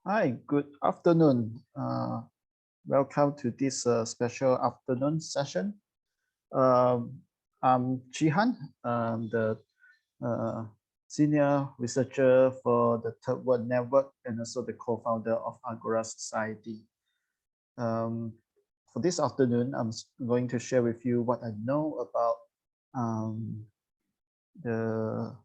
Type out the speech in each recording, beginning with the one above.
Hi, good afternoon. Welcome to this special afternoon session. I'm Chihan, the uh, senior researcher for the Third World Network and also the co-founder of Agora Society. For this afternoon, I'm going to share with you what I know about the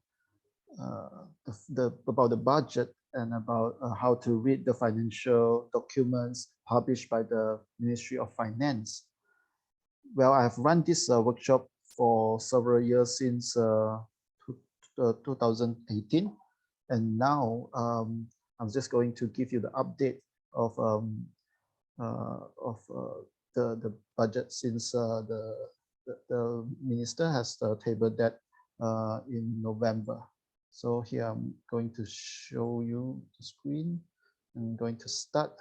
about the budget and about how to read the financial documents published by the Ministry of Finance. Well, I have run this workshop for several years since 2018, and now I'm just going to give you the update of the budget since the minister has tabled that in November. So here I'm going to show you the screen. I'm going to start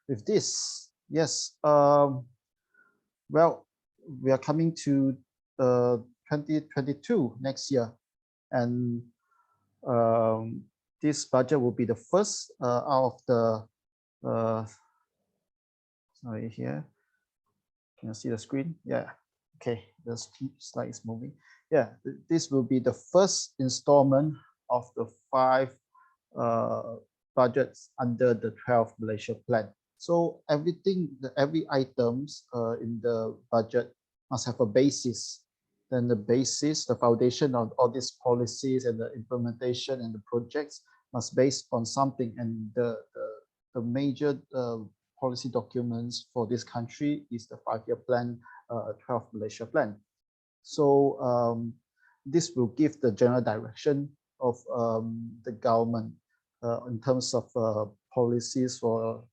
with this. Yes, well, we are coming to 2022 next year, and this budget will be the first out of the sorry, here. Can you see the screen? Yeah. Okay, the slide is moving. Yeah, this will be the first installment of the 5 budgets under the 12 Malaysia plan. So everything, every items in the budget must have a basis. Then the basis, the foundation of all these policies and the implementation and the projects must based on something. And the major policy documents for this country is the 5-year plan, 12 Malaysia plan. So this will give the general direction of the government in terms of policies for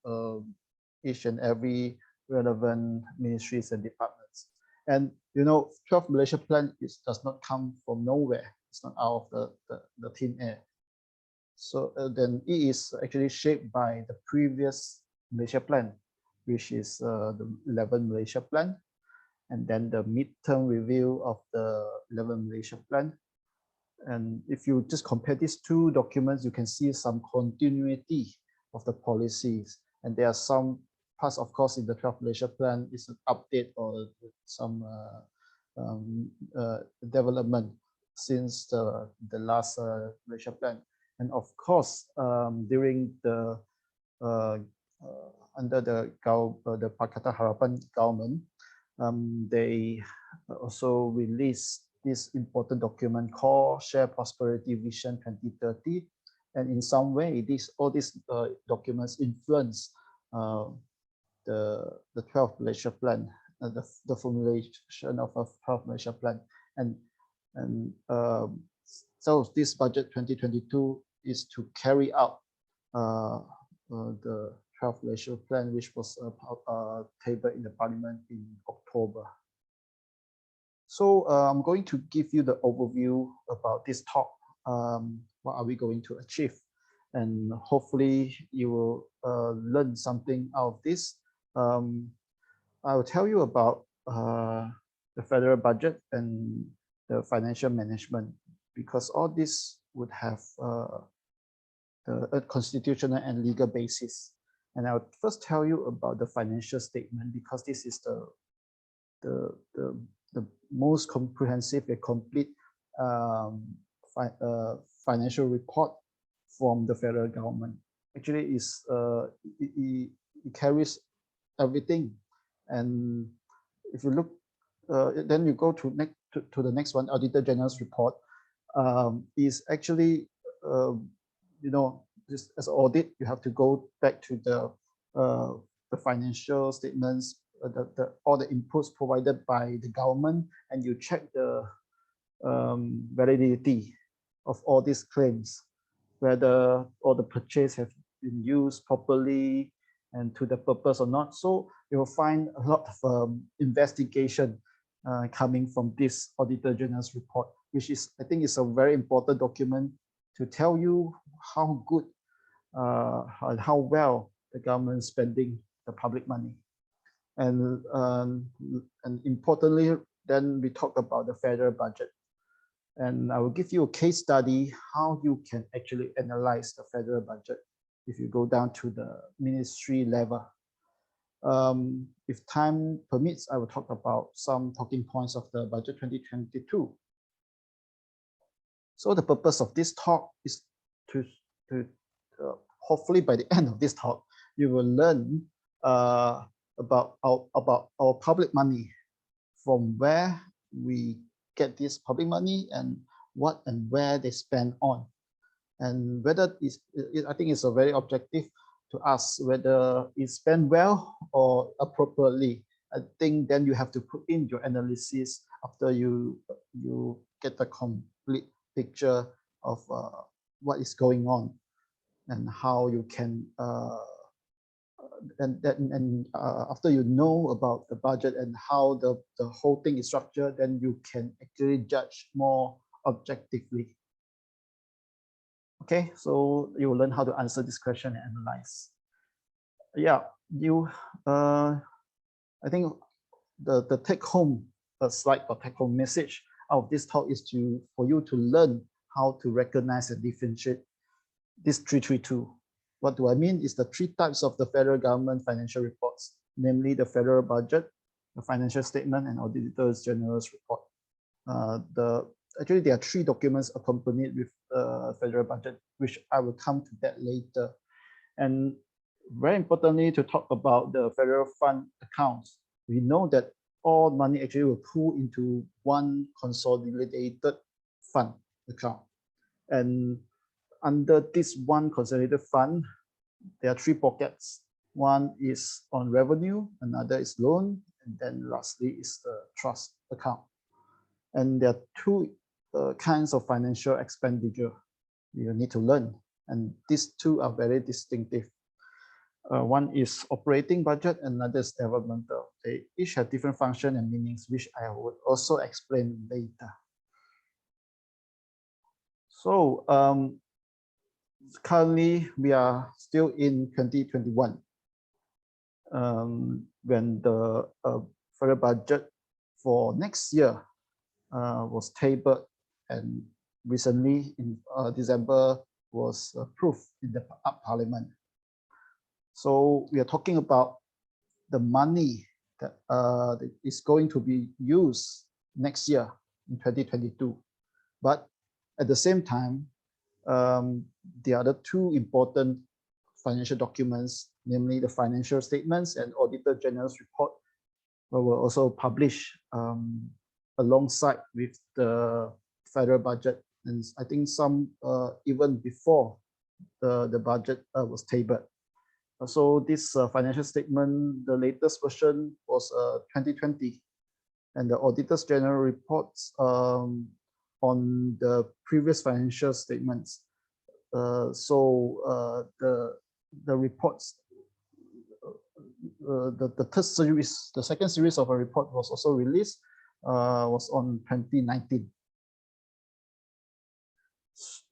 each and every relevant ministries and departments. And you know, 12 Malaysia plan does not come from nowhere. It's not out of the thin air. So then it is actually shaped by the previous Malaysia plan, which is the 11 Malaysia plan, and then the midterm review of the 11 Malaysia plan. And if you just compare these two documents, you can see some continuity of the policies. And there are some parts, of course, in the 12 Malaysia plan is an update or some development since the last Malaysia plan. And of course, during the under the Pakatan Harapan government, they also released this important document called Share Prosperity Vision 2030. And in some way, all these documents influence the 12 Malaysia plan, the formulation of a 12 Malaysia plan. And so this budget 2022 is to carry out the 12 Malaysia plan, which was tabled in the parliament in October. So I'm going to give you the overview about this talk. What are we going to achieve? And hopefully you will learn something out of this. I will tell you about the federal budget and the financial management, because all this would have a constitutional and legal basis. And I'll first tell you about the financial statement, because this is the most comprehensive and complete financial report from the federal government. Actually, it carries everything. And if you look, then you go to the next one, Auditor General's report, is actually, you know, just as audit, you have to go back to the financial statements, all the inputs provided by the government, and you check the validity of all these claims, whether all the purchase have been used properly and to the purpose or not. So you will find a lot of investigation coming from this Auditor General's report, which is, I think, is a very important document to tell you how good and how well the government is spending the public money. And importantly, then we talk about the federal budget. And I will give you a case study how you can actually analyze the federal budget. if you go down to the ministry level. If time permits, I will talk about some talking points of the budget 2022. So the purpose of this talk is to hopefully by the end of this talk, you will learn about our public money, from where we get this public money and what and where they spend on, and whether I think it's a very objective to ask whether it's spent well or appropriately. I think then you have to put in your analysis after you get the complete picture of what is going on and how you can after you know about the budget and how the whole thing is structured, then you can actually judge more objectively. Okay, so you will learn how to answer this question and analyze. Yeah, I think the take home slide or take home message of this talk is for you to learn how to recognize and differentiate this 332. What do I mean is the three types of the federal government financial reports, namely the federal budget, the financial statement, and Auditor's General's report. Actually, there are three documents accompanied with the federal budget, which I will come to that later. And very importantly, to talk about the federal fund accounts, we know that all money actually will pool into one consolidated fund account. And under this one consolidated fund, there are three pockets. One is on revenue, another is loan, and then lastly is the trust account. And there are two kinds of financial expenditure you need to learn, and these two are very distinctive. One is operating budget, another is developmental. They each have different function and meanings, which I would also explain later. So currently we are still in 2021 when the federal budget for next year was tabled, and recently in December was approved in the Parliament. So we are talking about the money that is going to be used next year in 2022. But at the same time, the other two important financial documents, namely the financial statements and Auditor General's report, were also published alongside with the federal budget, and I think some even before the budget was tabled. So this financial statement, the latest version was 2020, and the Auditor's General reports on the previous financial statements. So the reports, the third series, the second series of a report was also released, was on 2019.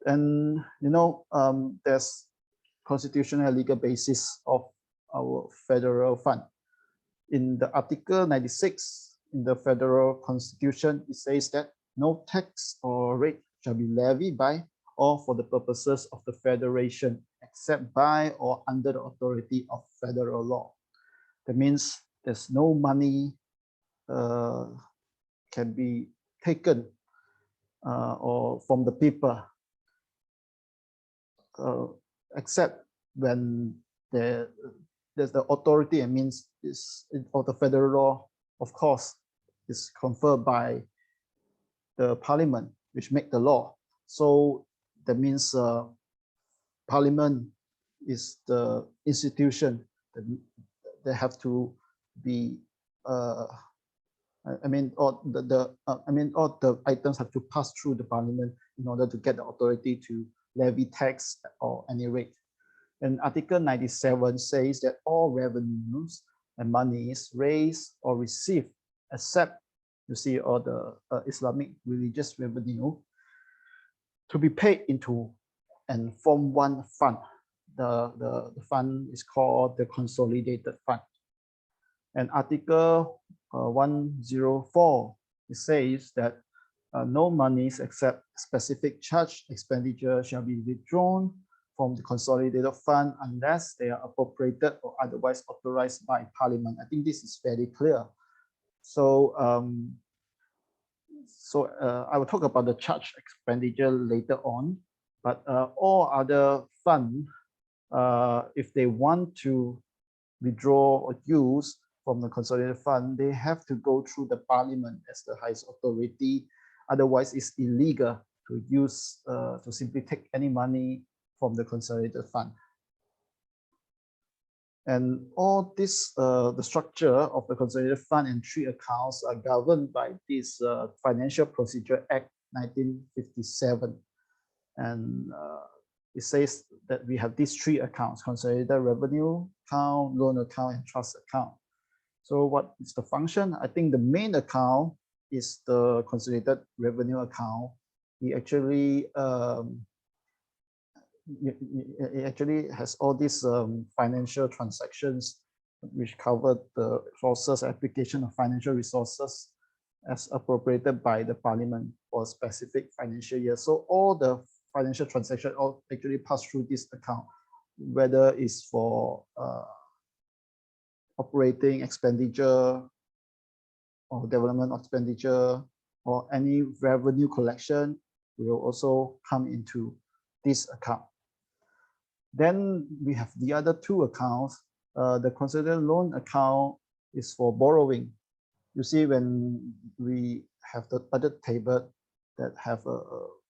And you know, there's constitutional and legal basis of our federal fund. In the Article 96 in the Federal Constitution, it says that no tax or rate shall be levied by or for the purposes of the federation except by or under the authority of federal law. That means there's no money can be taken or from the people except when there's the authority, and means is of the federal law, of course, is conferred by the Parliament, which make the law. So that means Parliament is the institution that they have to be. I mean, all the items have to pass through the Parliament in order to get the authority to levy tax or any rate. And Article 97 says that all revenues and monies raised or received, except you see all the Islamic religious revenue, to be paid into and form one fund. The fund is called the Consolidated Fund. And Article 104, it says that no monies except specific charge expenditure shall be withdrawn from the consolidated fund unless they are appropriated or otherwise authorized by Parliament. I think this is very clear. So, I will talk about the charge expenditure later on, but all other funds, if they want to withdraw or use from the consolidated fund, they have to go through the Parliament as the highest authority. Otherwise, it's illegal to use to simply take any money from the consolidated fund. And all this, the structure of the consolidated fund and three accounts are governed by this Financial Procedure Act 1957. And it says that we have these three accounts: consolidated revenue account, loan account, and trust account. So what is the function? I think the main account is the consolidated revenue account. It actually has all these financial transactions which cover the resources, application of financial resources as appropriated by the Parliament for a specific financial year. So all the financial transactions all actually pass through this account, whether it's for operating expenditure or development expenditure or any revenue collection will also come into this account. Then we have the other two accounts. The consolidated loan account is for borrowing. You see, when we have the budget table that have a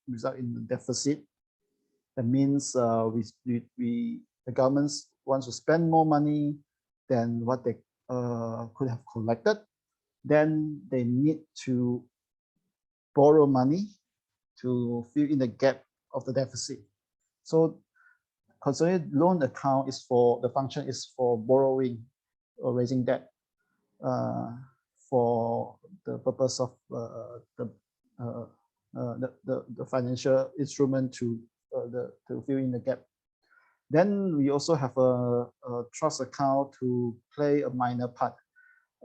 result in the deficit, that means the government wants to spend more money than what they could have collected. Then they need to borrow money to fill in the gap of the deficit. So consolidated loan account is for, the function is for borrowing or raising debt for the purpose of the financial instrument to fill in the gap. Then we also have a trust account to play a minor part.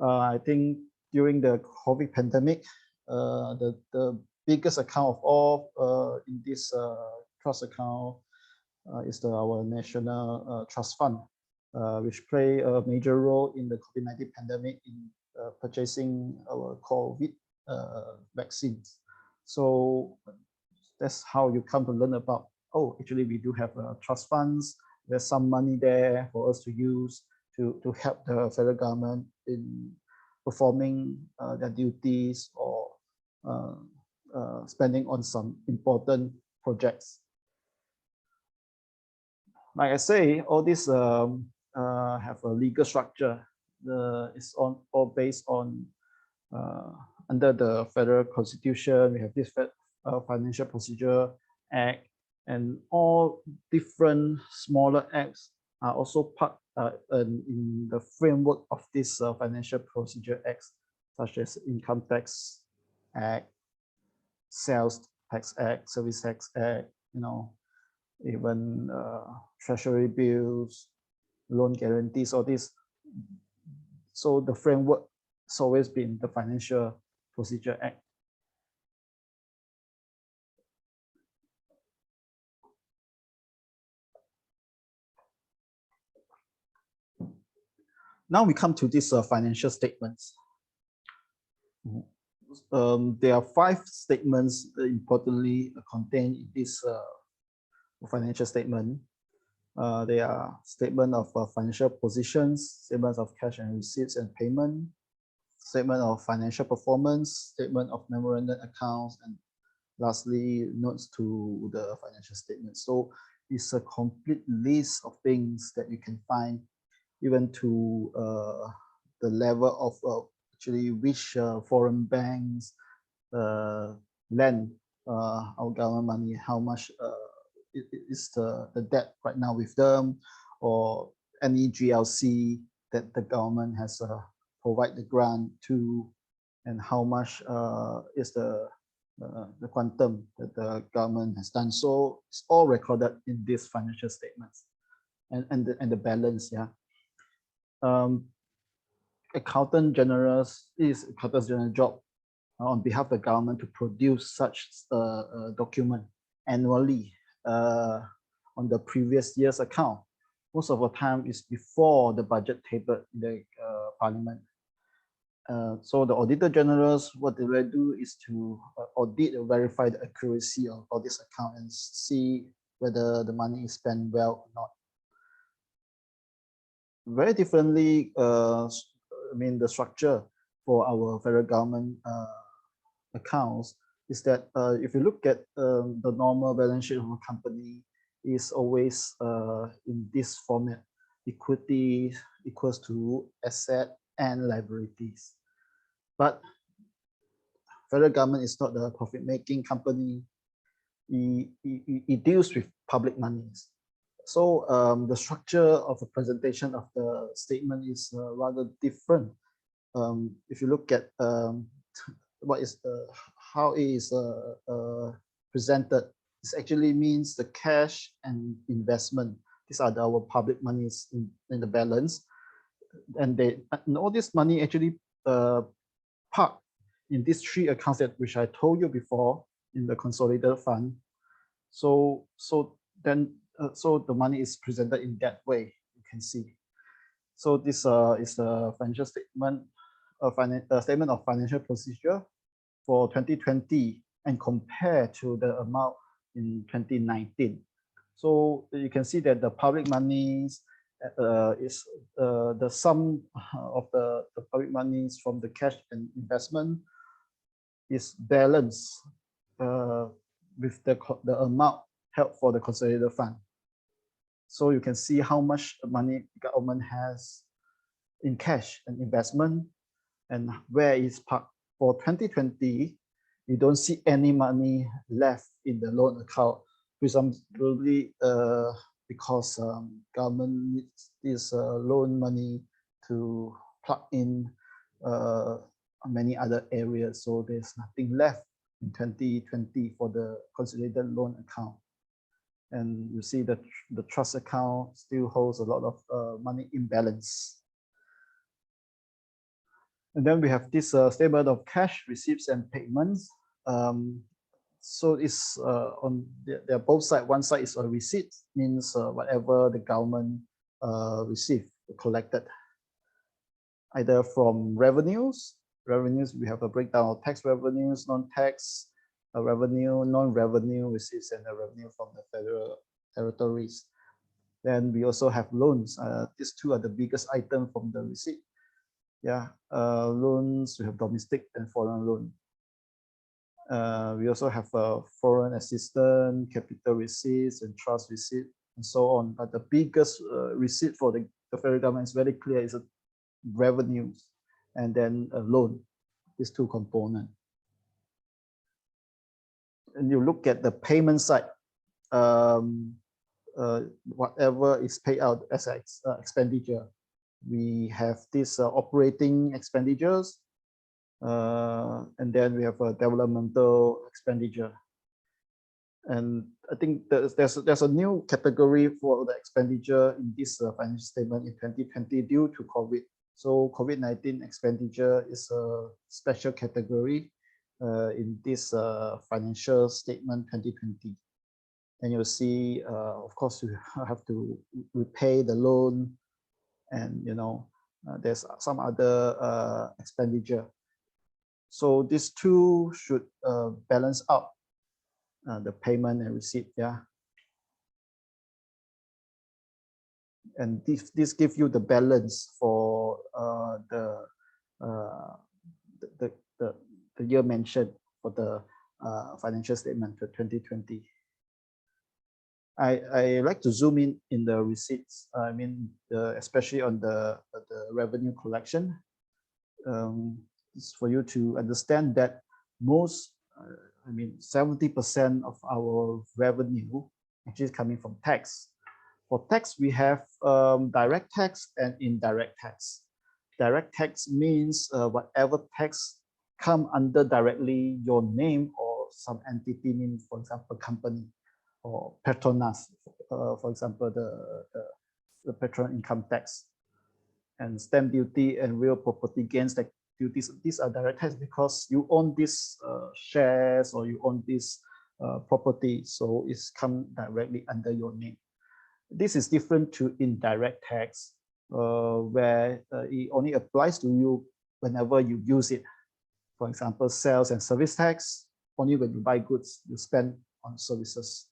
I think during the COVID pandemic, the biggest account of all in this trust account is our National Trust Fund, which play a major role in the COVID-19 pandemic in purchasing our COVID vaccines. So that's how you come to learn about, oh, actually we do have trust funds. There's some money there for us to use to help the federal government in performing their duties or spending on some important projects. Like I say, all these have a legal structure. It's all based on under the federal constitution. We have this Financial Procedure Act, and all different smaller acts are also part in the framework of this Financial Procedure Acts, such as Income Tax Act, Sales Tax Act, Service Tax Act, even treasury bills, loan guarantees, all this. So the framework has always been the Financial Procedure Act. Now we come to these financial statements. There are 5 statements importantly contained in this financial statement. They are statement of financial positions, statements of cash and receipts and payment, statement of financial performance, statement of memorandum accounts, and lastly, notes to the financial statement. So it's a complete list of things that you can find, even to the level of actually which foreign banks lend our government money, how much is the debt right now with them, or any GLC that the government has provide the grant to, and how much is the quantum that the government has done. So it's all recorded in these financial statements, and the balance. Yeah. Accountant General's general job on behalf of the government to produce such document annually, on the previous year's account. Most of the time is before the budget table in the parliament. So the Auditor Generals, what they will do is to audit and verify the accuracy of this account and see whether the money is spent well or not. Very differently, the structure for our federal government accounts is that if you look at the normal balance sheet of a company, is always in this format: equity equals to asset and liabilities. But federal government is not a profit-making company. It deals with public monies. So the structure of the presentation of the statement is rather different. If you look at how it is presented, this actually means the cash and investment. These are our public monies in the balance, and all this money actually parked in these three accounts which I told you before in the consolidated fund. So the money is presented in that way. You can see. So this is a financial statement, a statement of financial procedure for 2020 and compared to the amount in 2019. So you can see that the public monies is the sum of the public monies from the cash and investment is balanced with the amount held for the consolidated fund. So you can see how much money the government has in cash and investment and where it's parked. For 2020, you don't see any money left in the loan account, presumably because government needs this loan money to plug in many other areas. So there's nothing left in 2020 for the consolidated loan account. And you see that the trust account still holds a lot of money in balance. And then we have this statement of cash receipts and payments. So it's they're both sides. One side is a receipt, means whatever the government received, collected, either from revenues. Revenues, we have a breakdown of tax revenues, non-tax revenue, non-revenue receipts, and the revenue from the federal territories. Then we also have loans. These two are the biggest item from the receipt. Yeah, loans, we have domestic and foreign loan. We also have foreign assistance, capital receipts, and trust receipt, and so on. But the biggest receipt for the federal government is very clear: is revenues and then a loan. These two components. And you look at the payment side, whatever is paid out as expenditure. We have this operating expenditures, and then we have a developmental expenditure. And I think there's a new category for the expenditure in this financial statement in 2020 due to COVID. So COVID-19 expenditure is a special category in this financial statement 2020. And you'll see, of course, you have to repay the loan, and there's some other expenditure. So these two should balance out the payment and receipt. Yeah. And this gives you the balance for the year mentioned for the financial statement for 2020. I like to zoom in the receipts. Especially on the revenue collection. It's for you to understand that most, 70% of our revenue actually is coming from tax. For tax, we have direct tax and indirect tax. Direct tax means whatever tax come under directly your name or some entity name, for example, company or Petronas, for example, the Petron income tax, and stamp duty and real property gains tax duties. These are direct tax because you own these shares or you own this property, so it's come directly under your name. This is different to indirect tax, where it only applies to you whenever you use it. For example, sales and service tax, only when you buy goods, you spend on services.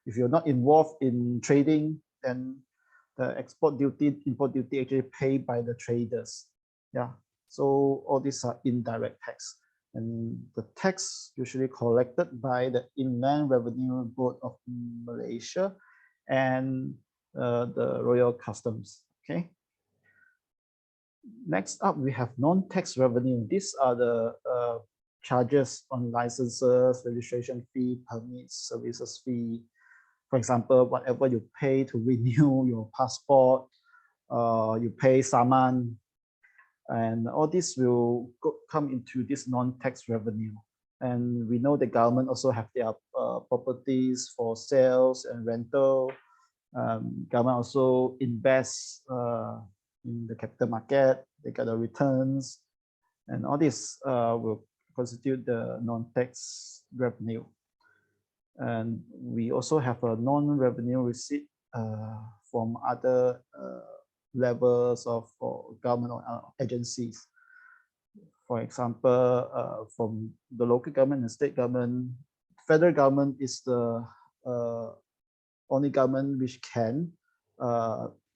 If you're not involved in trading, then the export duty, import duty actually paid by the traders. Yeah, so all these are indirect tax. And the tax usually collected by the Inland Revenue Board of Malaysia and the Royal Customs. Okay. Next up, we have non-tax revenue. These are the charges on licenses, registration fee, permits, services fee. For example, whatever you pay to renew your passport, you pay saman, and all this will come into this non-tax revenue. And we know the government also have their properties for sales and rental. Government also invests in the capital market, they get the returns, and all this will constitute the non-tax revenue. And we also have a non-revenue receipt from other levels of government or agencies. For example, from the local government and state government, federal government is the only government which can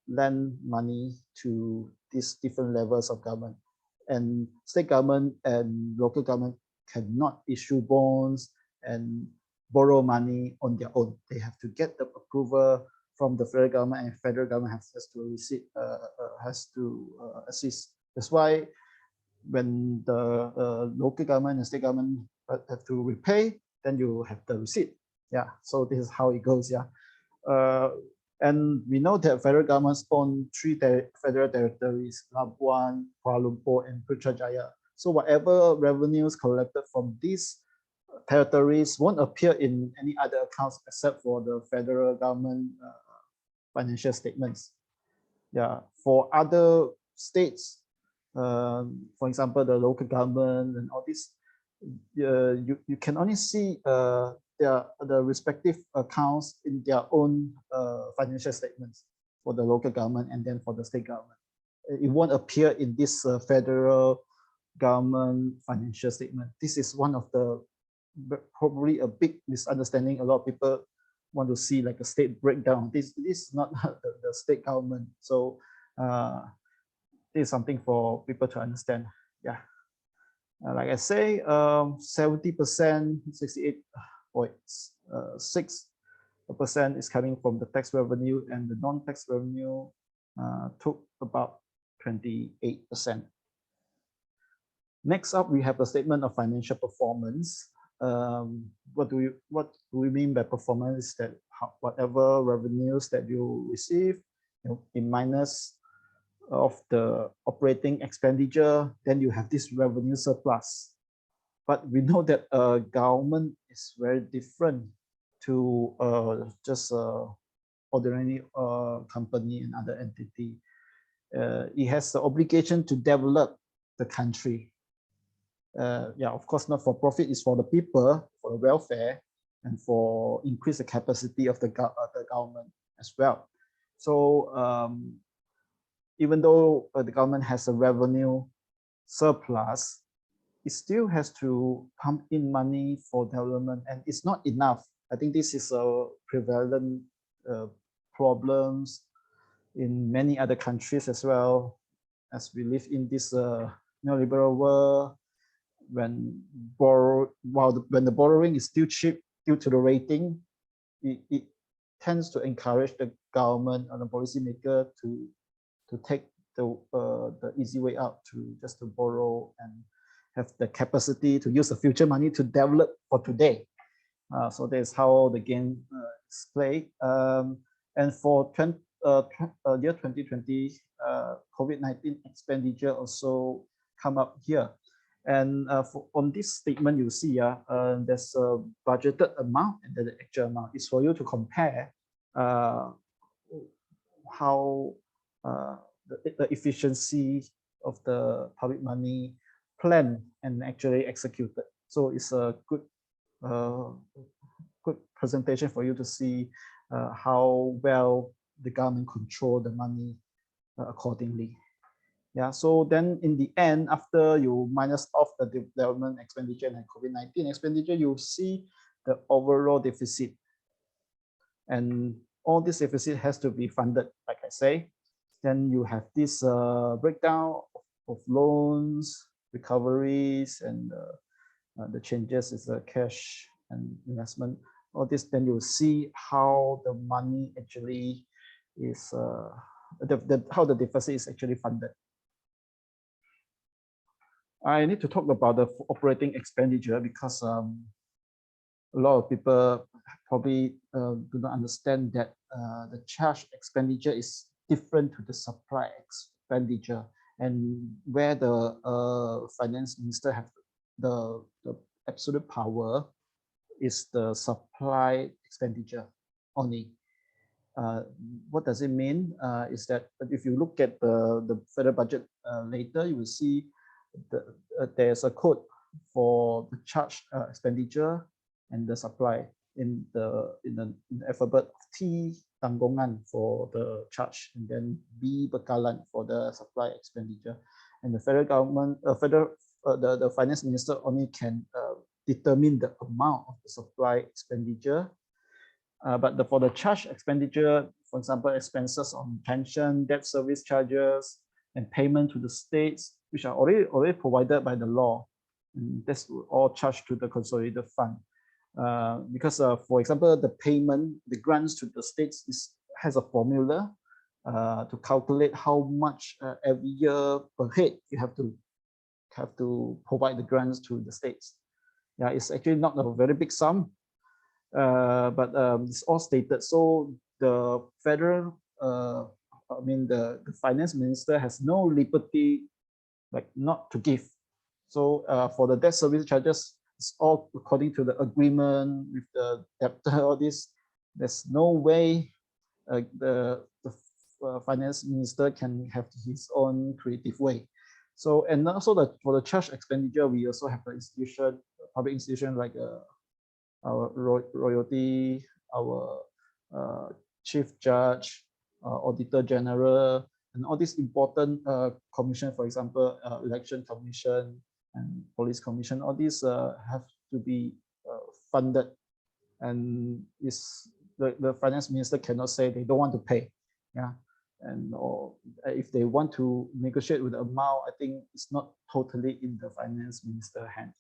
lend money to these different levels of government. And state government and local government cannot issue bonds and borrow money on their own. They have to get the approval from the federal government, and federal government has to receive, has to assist. That's why when the local government and state government have to repay, then you have the receipt. Yeah, so this is how it goes. Yeah. And we know that federal governments own 3 federal territories: Labuan, Kuala Lumpur, and Putrajaya. So whatever revenues collected from these territories won't appear in any other accounts except for the federal government financial statements. Yeah, for other states, for example, the local government and all this, you can only see the respective accounts in their own financial statements for the local government and then for the state government. It won't appear in this federal government financial statement. This is one of the probably a big misunderstanding. A lot of people want to see like a state breakdown. This is not the state government. So this is something for people to understand. Yeah. Like I say, 70%, 68.6% is coming from the tax revenue, and the non-tax revenue took about 28%. Next up, we have a statement of financial performance. What do we mean by performance? Is that whatever revenues that you receive, in minus of the operating expenditure, then you have this revenue surplus. But we know that government is very different to just ordinary company and other entity. It has the obligation to develop the country. Yeah, of course, not for profit, it's for the people, for the welfare, and for increase the capacity of the government as well. So even though the government has a revenue surplus, it still has to pump in money for development, and it's not enough. I think this is a prevalent problems in many other countries as well, as we live in this neoliberal world. When the borrowing is still cheap due to the rating, it tends to encourage the government and the policymaker to take the easy way out, just to borrow and have the capacity to use the future money to develop for today. So that's how the game is played. And for year 2020, COVID-19 expenditure also come up here. And on this statement, you see there's a budgeted amount and then the actual amount. Is for you to compare how the efficiency of the public money planned and actually executed. So it's a good good presentation for you to see how well the government control the money accordingly. Yeah, so then in the end, after you minus off the development expenditure and COVID-19 expenditure, you see the overall deficit. And all this deficit has to be funded, like I say. Then you have this breakdown of loans, recoveries, and the changes is the cash and investment. All this, then you'll see how the money actually is, how the deficit is actually funded. I need to talk about the operating expenditure because a lot of people probably do not understand that the charge expenditure is different to the supply expenditure, and where the finance minister have the absolute power is the supply expenditure only. What does it mean? Is that if you look at the federal budget later, you will see there's a code for the charge expenditure and the supply in the alphabet. T tanggungan for the charge, and then B bekalan for the supply expenditure. And the federal government, the finance minister only can determine the amount of the supply expenditure. But for the charge expenditure, for example, expenses on pension, debt service charges, and payment to the states, which are already provided by the law, and that's all charged to the consolidated fund. Because, for example, the payment, the grants to the states has a formula to calculate how much every year per head you have to provide the grants to the states. Yeah, it's actually not a very big sum, but it's all stated. So the federal, the finance minister has no liberty, like, not to give. So for the debt service charges, it's all according to the agreement with the debtor. All this, there's no way the finance minister can have his own creative way. So, and also for the charge expenditure, we also have the institution, public institution like our royalty, our chief judge, auditor general, and all these important commission, for example, election commission and police commission. All these have to be funded, and the finance minister cannot say they don't want to pay. Yeah, and or if they want to negotiate with the amount, I think it's not totally in the finance minister's hand.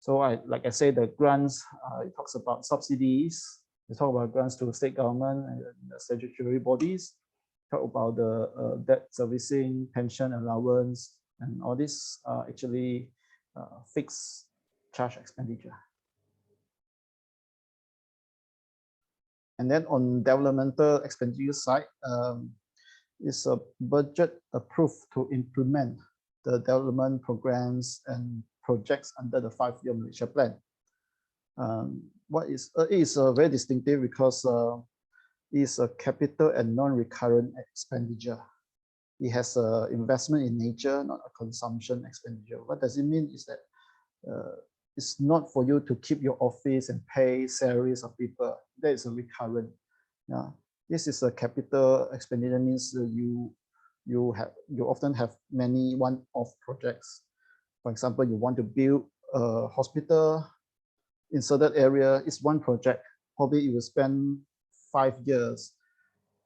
So like I said, the grants, it talks about subsidies. We talk about grants to state government and the statutory bodies. Talk about the debt servicing, pension allowance, and all this actually fixed charge expenditure. And then on developmental expenditure side, is a budget approved to implement the development programs and projects under the 5-year Malaysia plan. What is it is very distinctive because it's a capital and non-recurrent expenditure. It has an investment in nature, not a consumption expenditure. What does it mean is that it's not for you to keep your office and pay salaries of people. That is a recurrent. Yeah, this is a capital expenditure, means you often have many one-off projects. For example, you want to build a hospital in certain area. It's one project. Probably you will spend 5 years,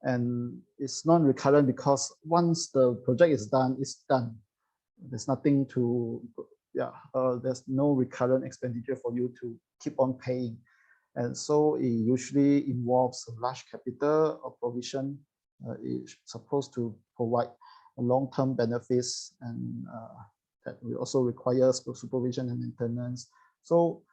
and it's non-recurrent because once the project is done, it's done. There's nothing to, there's no recurrent expenditure for you to keep on paying. And so it usually involves a large capital or provision. It's supposed to provide long-term benefits, and that will also require supervision and maintenance. So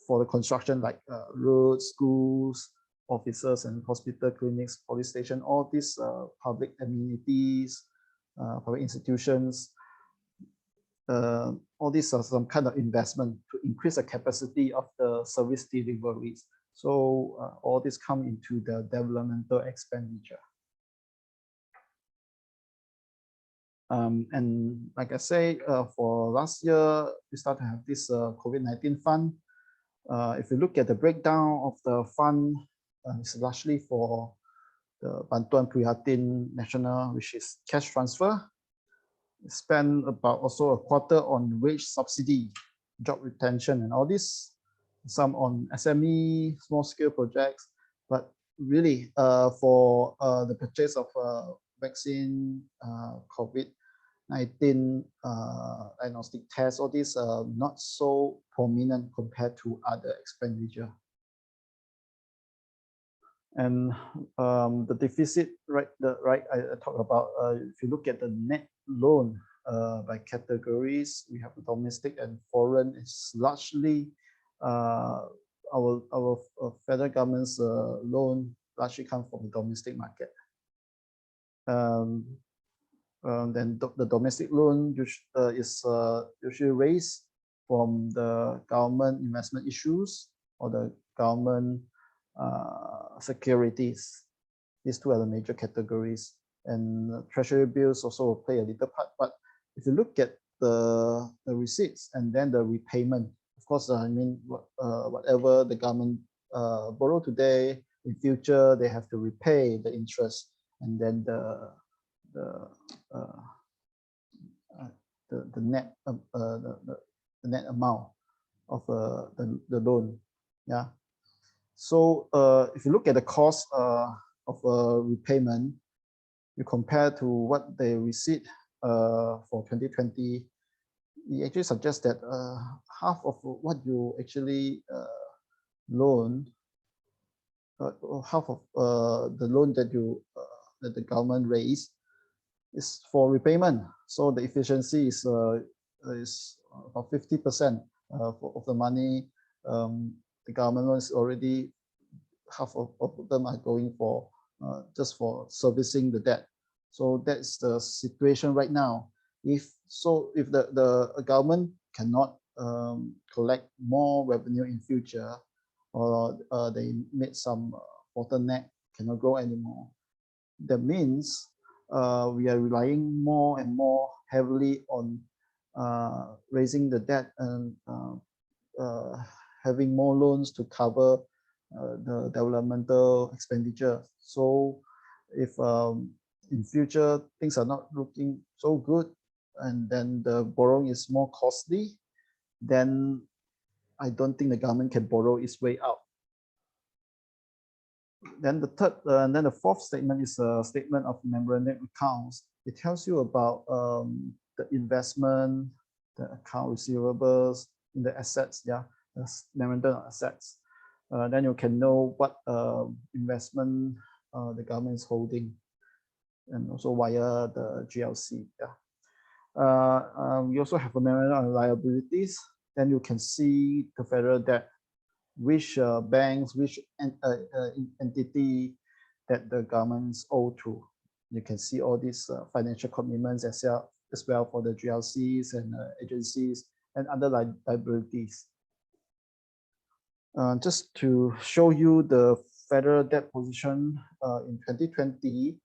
for the construction, like roads, schools, offices and hospital, clinics, police station, all these public amenities, public institutions, all these are some kind of investment to increase the capacity of the service deliveries. So all this come into the developmental expenditure. And like I say, for last year, we started to have this COVID-19 fund. If you look at the breakdown of the fund, it's largely for the Bantuan Prihatin Nasional, which is cash transfer. Spend about also a quarter on wage subsidy, job retention, and all this. Some on SME, small scale projects, but really for the purchase of vaccine, COVID-19 diagnostic tests, all these are not so prominent compared to other expenditure. And the deficit, I talk about, if you look at the net loan by categories, we have domestic and foreign. It's largely our federal government's loan largely comes from the domestic market. Then the domestic loan is usually raised from the government investment issues or the government securities. These two are the major categories, and treasury bills also play a little part. But if you look at the receipts and then the repayment, of course, I mean, whatever the government borrow today, in future they have to repay the interest, and then the net net amount of the loan. Yeah. So if you look at the cost of repayment, you compare to what they received for 2020, it actually suggests that half of what you actually loan, half of the loan that that the government raised is for repayment. So the efficiency is about 50% of the money. The government loans already, half of them are going for just for servicing the debt. So that's the situation right now. If the government cannot collect more revenue in future, or they made some bottleneck, cannot grow anymore, that means we are relying more and more heavily on raising the debt and having more loans to cover the developmental expenditure. So if in future things are not looking so good, and then the borrowing is more costly, then I don't think the government can borrow its way out. Then the third, and then the fourth statement is a statement of memorandum accounts. It tells you about the investment, the account receivables, in the assets, yeah, the memorandum assets. Then you can know what investment the government is holding, and also via the GLC. Yeah. We also have a memorandum on liabilities. Then you can see the federal debt, which banks, which entity that the governments owe to. You can see all these financial commitments as well for the GLCs and agencies and other liabilities. Just to show you the federal debt position in 2020,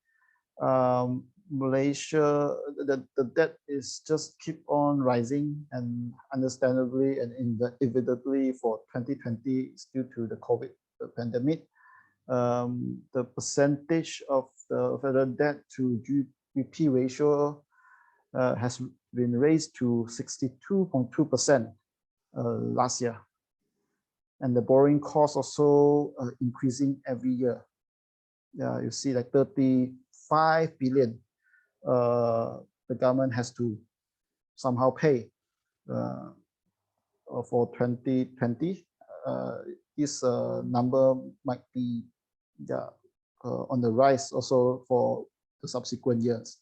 Malaysia, the debt is just keep on rising, and understandably and inevitably for 2020 is due to the COVID pandemic. The percentage of the federal debt to GDP ratio has been raised to 62.2% last year. And the borrowing cost also increasing every year. Yeah, you see like 35 billion the government has to somehow pay for 2020. This number might be on the rise also for the subsequent years.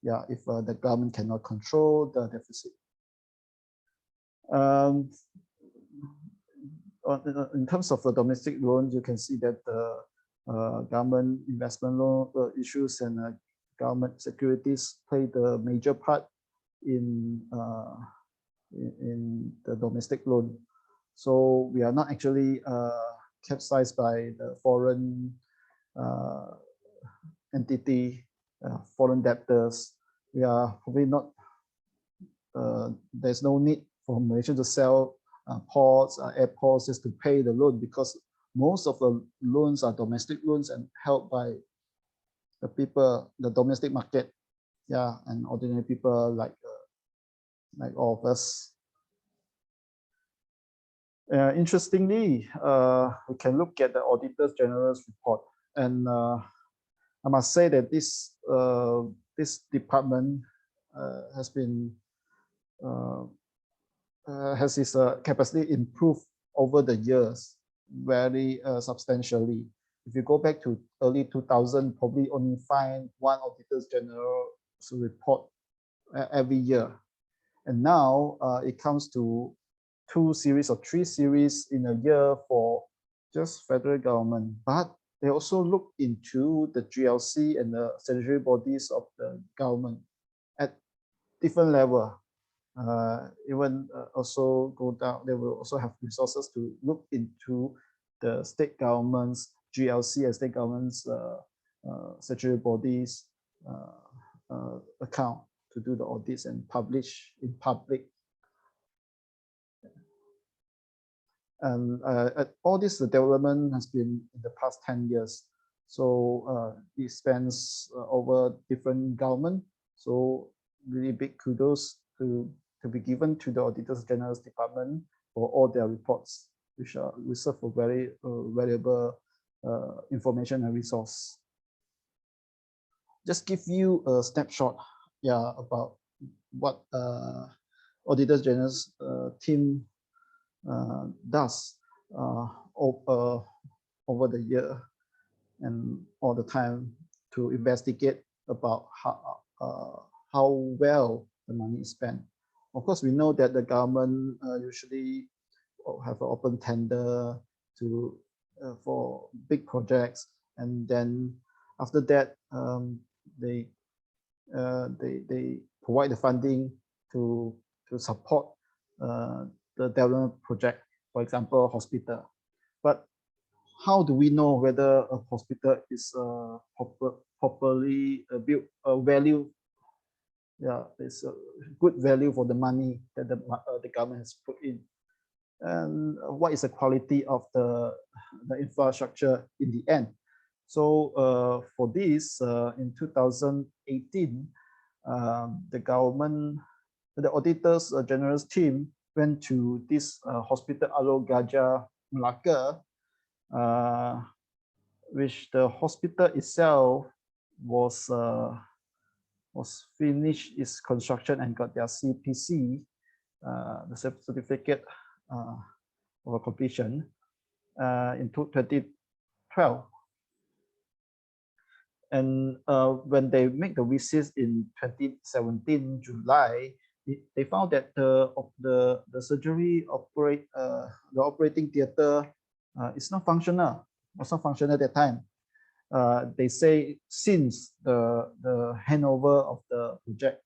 Yeah, if the government cannot control the deficit. In terms of the domestic loans, you can see that the government investment loan issues and government securities play the major part in the domestic loan. So we are not actually capsized by the foreign entity, foreign debtors. We are probably not, there's no need for Malaysia to sell ports, airports just to pay the loan, because most of the loans are domestic loans and held by the people, the domestic market, yeah, and ordinary people like all of us. Interestingly, we can look at the Auditor General's report, and I must say that this department has been has its capacity improved over the years very substantially. If you go back to early 2000, probably only find one Auditor General's report every year, and now it comes to 2 series or 3 series in a year for just federal government. But they also look into the GLC and the statutory bodies of the government at different level. Even also go down, they will also have resources to look into the state governments, GLC and state governments statutory bodies account to do the audits and publish in public. And all this development has been in the past 10 years. So it spans over different government. So really big kudos to be given to the Auditor General's Department for all their reports, which serve for very valuable information and resource. Just give you a snapshot, yeah, about what Auditor General's team does over the year and all the time to investigate about how well the money is spent. Of course, we know that the government usually have an open tender to for big projects, and then after that they provide the funding to support the development project, for example, hospital. But how do we know whether a hospital is properly built, value? Yeah, it's a good value for the money that the government has put in. And what is the quality of the infrastructure in the end? So for this, in 2018, the government, the Auditors General's team went to this hospital Alor Gajah, Melaka, which the hospital itself was finished its construction and got their CPC, the certificate of completion, in 2012. And when they make the visit in 2017 July, they found that the surgery the operating theater is not functional. Was not functional at that time. They say since the handover of the project.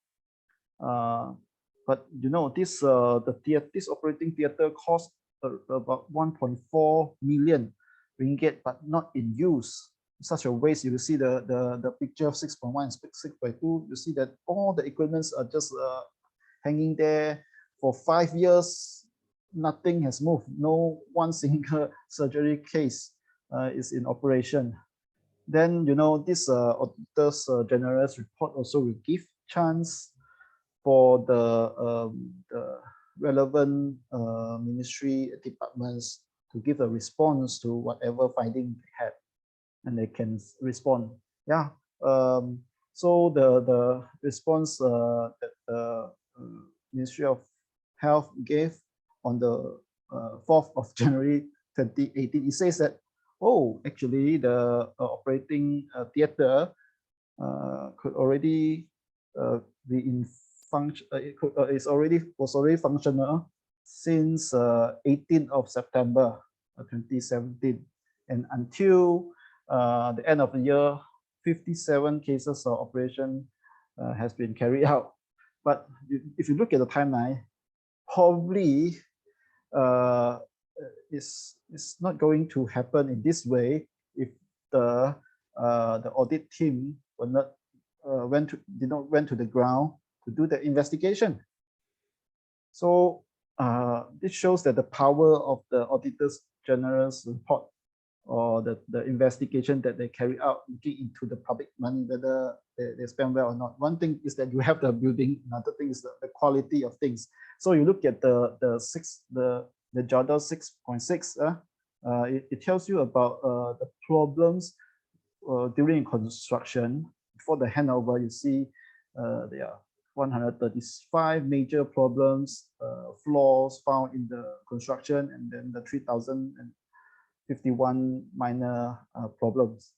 But you know, this this operating theater cost about 1.4 million ringgit, but not in use. Such a waste. You see the picture of 6.1 and 6.2. You see that all the equipments are just hanging there for 5 years. Nothing has moved. No one single surgery case is in operation. Then you know this Auditor's General's report also will give chance for the relevant ministry departments to give a response to whatever finding they had, and they can respond. Yeah. So the response that the Ministry of Health gave on the 4th of January 2018, it says that, oh, actually the operating theater could already be in function. Was already functional since 18th of September 2017, and until the end of the year, 57 cases of operation has been carried out. But if you look at the timeline, probably it's not going to happen in this way if the audit team were not did not went to the ground to do the investigation. So this shows that the power of the Auditor General's report or the investigation that they carry out, looking into the public money, whether they spend well or not. One thing is that you have the building. Another thing is the quality of things. So you look at the JODA 6.6. It tells you about the problems during construction. Before the handover, you see there are 135 major problems, flaws found in the construction, and then the 3,051 minor problems.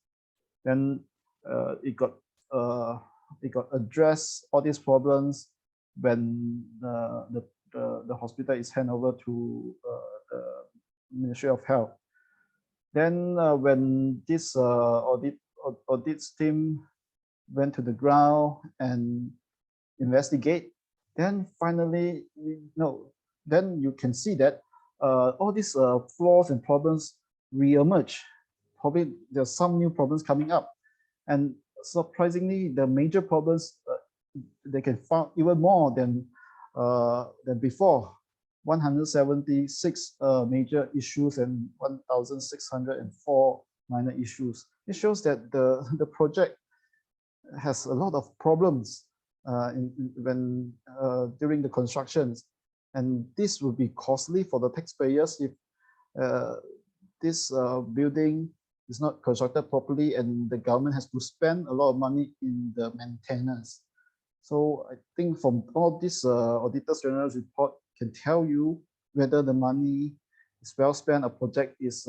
Then it got addressed, all these problems, when the hospital is handed over to the Ministry of Health. Then when this audits team went to the ground and investigate, then finally, then you can see that all these flaws and problems re-emerge. Probably there's some new problems coming up, and surprisingly, the major problems they can find even more than before. 176 major issues and 1,604 minor issues. It shows that the project has a lot of problems during the constructions, and this will be costly for the taxpayers if this building is not constructed properly, and the government has to spend a lot of money in the maintenance. So I think from all this Auditor General's report can tell you whether the money is well spent, a project is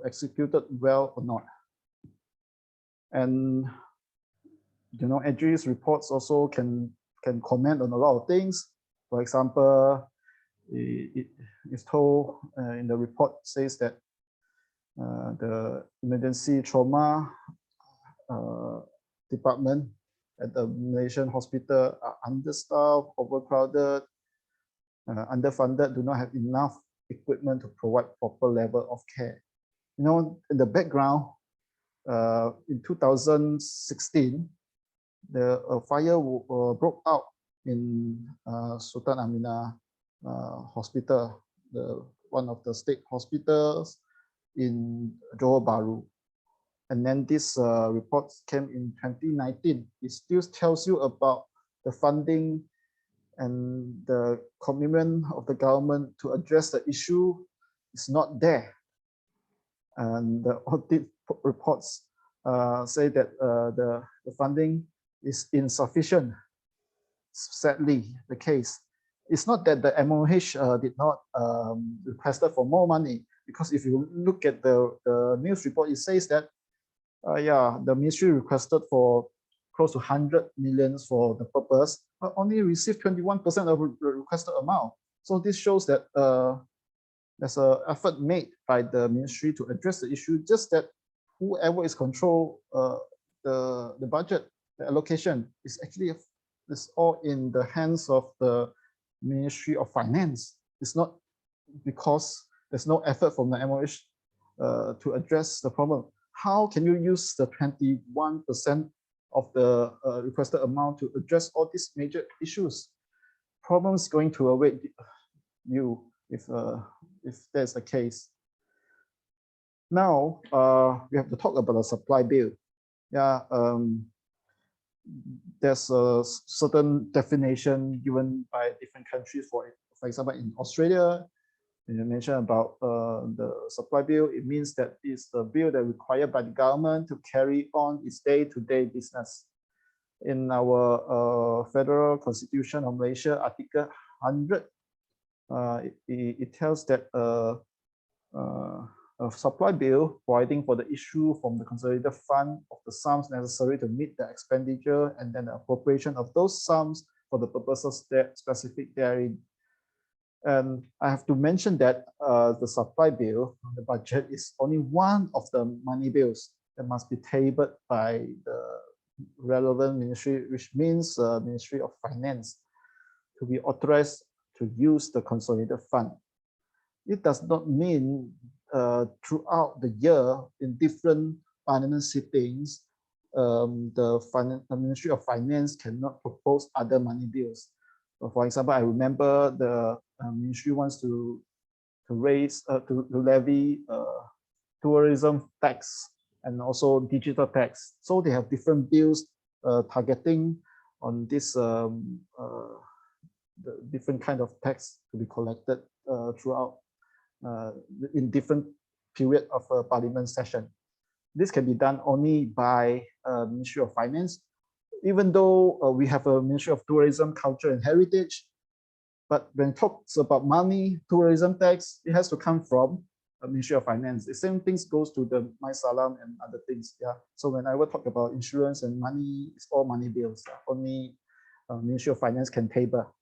executed well or not. And Edry's reports also can comment on a lot of things. For example, it is told in the report, says that the emergency trauma department at the Malaysian hospital are understaffed, overcrowded, underfunded, do not have enough equipment to provide proper level of care. In the background, in 2016, the fire broke out in Sultan Aminah Hospital, one of the state hospitals in Johor Bahru. And then this report came in 2019. It still tells you about the funding and the commitment of the government to address the issue is not there. And the audit reports say that the funding is insufficient. Sadly, the case. It's not that the MOH did not requested for more money, because if you look at the news report, it says that the ministry requested for close to 100 million for the purpose, but only received 21% of the requested amount. So this shows that there's an effort made by the ministry to address the issue, just that whoever is control the budget, the allocation, is actually all in the hands of the Ministry of Finance. It's not because there's no effort from the MOH to address the problem. How can you use the 21% of the requested amount to address all these major issues? Problems going to await you if that's the case. Now we have to talk about the supply bill. There's a certain definition given by different countries for it. For example, in Australia, you mentioned about the supply bill. It means that it's the bill that required by the government to carry on its day-to-day business. In our federal constitution of Malaysia, Article 100, it tells that a supply bill providing for the issue from the consolidated fund of the sums necessary to meet the expenditure, and then the appropriation of those sums for the purposes that specific therein. And I have to mention that the supply bill, the budget, is only one of the money bills that must be tabled by the relevant ministry, which means Ministry of Finance, to be authorized to use the consolidated fund. It does not mean throughout the year in different parliament sittings, the Ministry of Finance cannot propose other money bills. So for example, I remember the ministry wants to levy tourism tax and also digital tax. So they have different bills targeting on this the different kind of tax to be collected throughout in different period of a parliament session. This can be done only by Ministry of Finance, even though we have a Ministry of Tourism, Culture and Heritage. But when it talks about money, tourism tax, it has to come from Ministry of Finance. The same things goes to the My Salam and other things. Yeah. So when I will talk about insurance and money, it's all money bills. Only Ministry of Finance can table.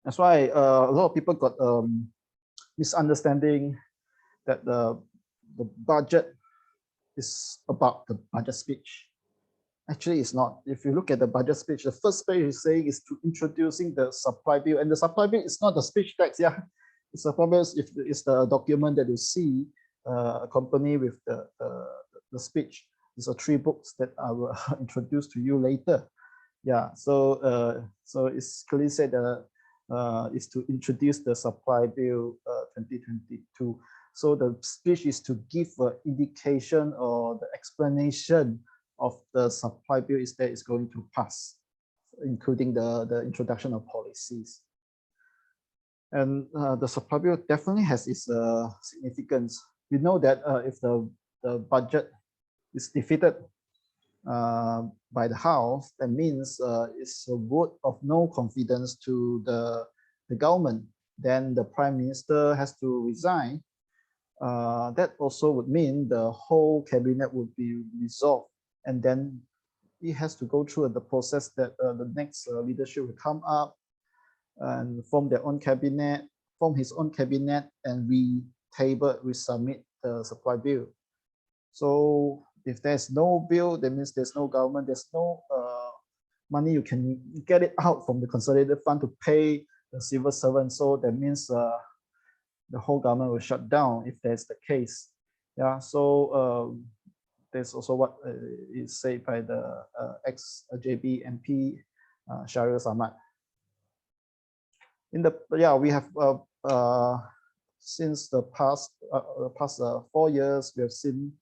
That's why a lot of people got misunderstanding that the budget is about the budget speech. Actually, it's not. If you look at the budget speech, the first page is saying is to introducing the supply bill, and the supply bill is not the speech text. Yeah, the supply bill is the document that you see accompany with the speech. These are 3 books that I will introduce to you later. Yeah, so so it's clearly said is to introduce the supply bill 2022. So the speech is to give an indication or the explanation of the supply bill that is going to pass, including the introduction of policies. And the supply bill definitely has its significance. We know that if the budget is defeated by the House, that means it's a vote of no confidence to the government. Then the Prime Minister has to resign. That also would mean the whole cabinet would be dissolved, and then it has to go through the process that the next leadership will come up and form their own cabinet, form his own cabinet, and resubmit the supply bill. So if there's no bill, that means there's no government, there's no money you can get it out from the consolidated fund to pay the civil servants. So that means the whole government will shut down if that's the case. Yeah, so there's also what is said by the ex-JB MP Shahril Samad. We have since the past 4 years, we have seen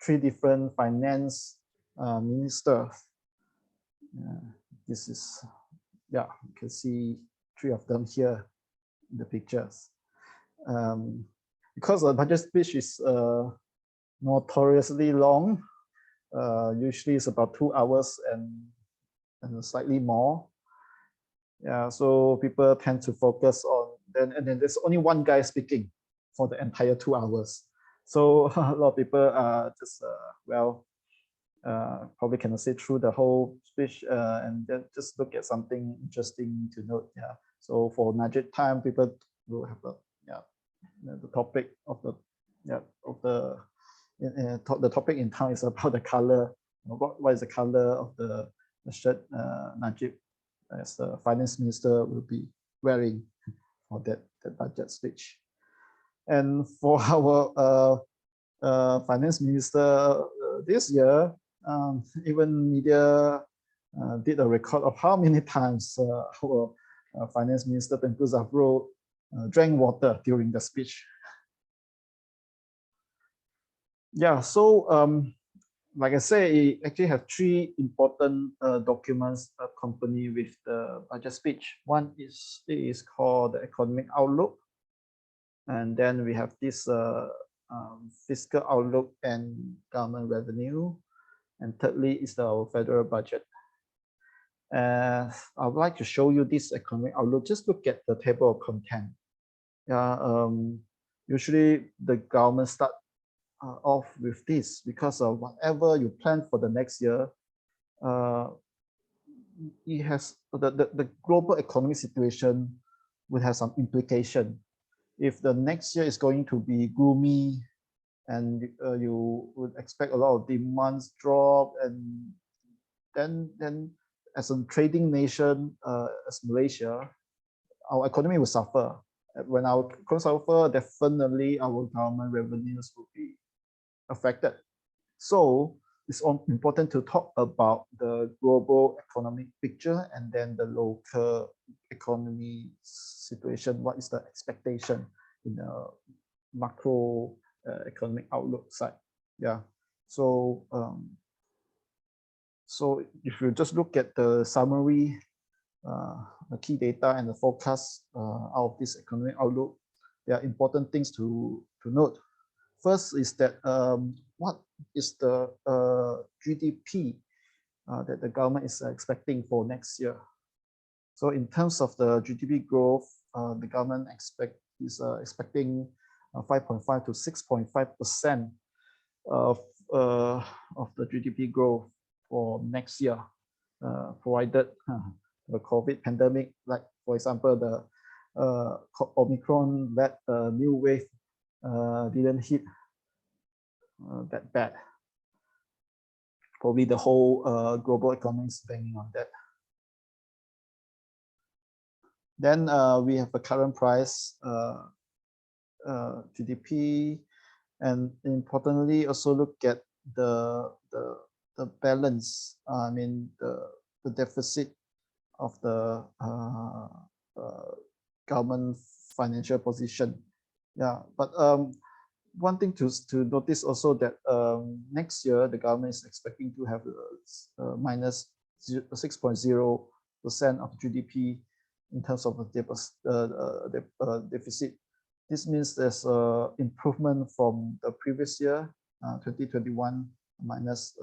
3 different finance ministers. This is, you can see 3 of them here in the pictures. Because the budget speech is notoriously long, usually it's about 2 hours and slightly more. Yeah, so people tend to focus on and then there's only one guy speaking for the entire 2 hours. So a lot of people just probably cannot sit through the whole speech and then just look at something interesting to note. Yeah. So for Najib time, people will have the topic of the topic in town is about the color. What is the color of the shirt Najib as the finance minister will be wearing for that budget speech. And for our finance minister this year, even media did a record of how many times our finance minister Tengku Zafrul drank water during the speech. Yeah, so like I say, it actually have 3 important documents accompany with the budget speech. One is called the economic outlook, and then we have this fiscal outlook and government revenue, and thirdly is our federal budget. I would like to show you this economic outlook. Just look at the table of content. Usually the government start off with this because of whatever you plan for the next year, it has the global economic situation will have some implication. If the next year is going to be gloomy and you would expect a lot of demands drop, and then as a trading nation as Malaysia, our economy will suffer. When our economy suffer, definitely our government revenues will be affected. So it's important to talk about the global economic picture and then the local economy situation. What is the expectation in macro economic outlook side. Yeah. So so if you just look at the summary, the key data and the forecast out of this economic outlook, there are important things to note. First is that what is the GDP that the government is expecting for next year. So in terms of the GDP growth, the government is expecting 5.5 to 6.5% of the GDP growth for next year, provided the COVID pandemic, like for example, the Omicron-led new wave didn't hit that bad. Probably the whole global economy is banking on that. Then we have the current price, GDP, and importantly also look at the balance. I mean the deficit of the government financial position. Yeah, but one thing to notice also that next year the government is expecting to have minus 6.0% of GDP in terms of the deficit. This means there's an improvement from the previous year, 2021, minus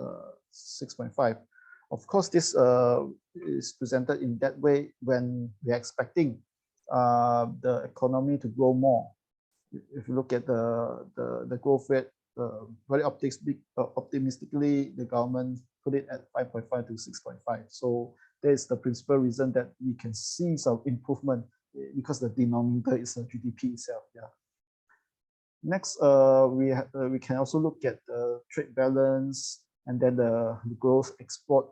6.5. Of course, this is presented in that way when we're expecting the economy to grow more. If you look at the growth rate, very optimistically, the government put it at 5.5 to 6.5. So that is the principal reason that we can see some improvement because the denominator is the GDP itself. Yeah. Next, we can also look at the trade balance and then the growth export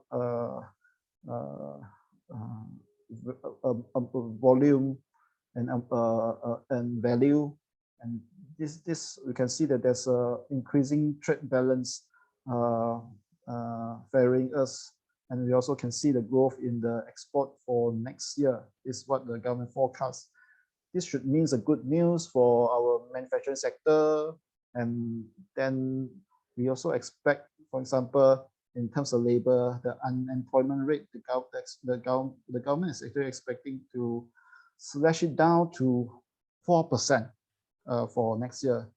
volume and value. And this we can see that there's a increasing trade balance favoring us, and we also can see the growth in the export for next year is what the government forecasts. This should mean a good news for our manufacturing sector, and then we also expect, for example, in terms of labor, the unemployment rate, the government is actually expecting to slash it down to 4%. For next year.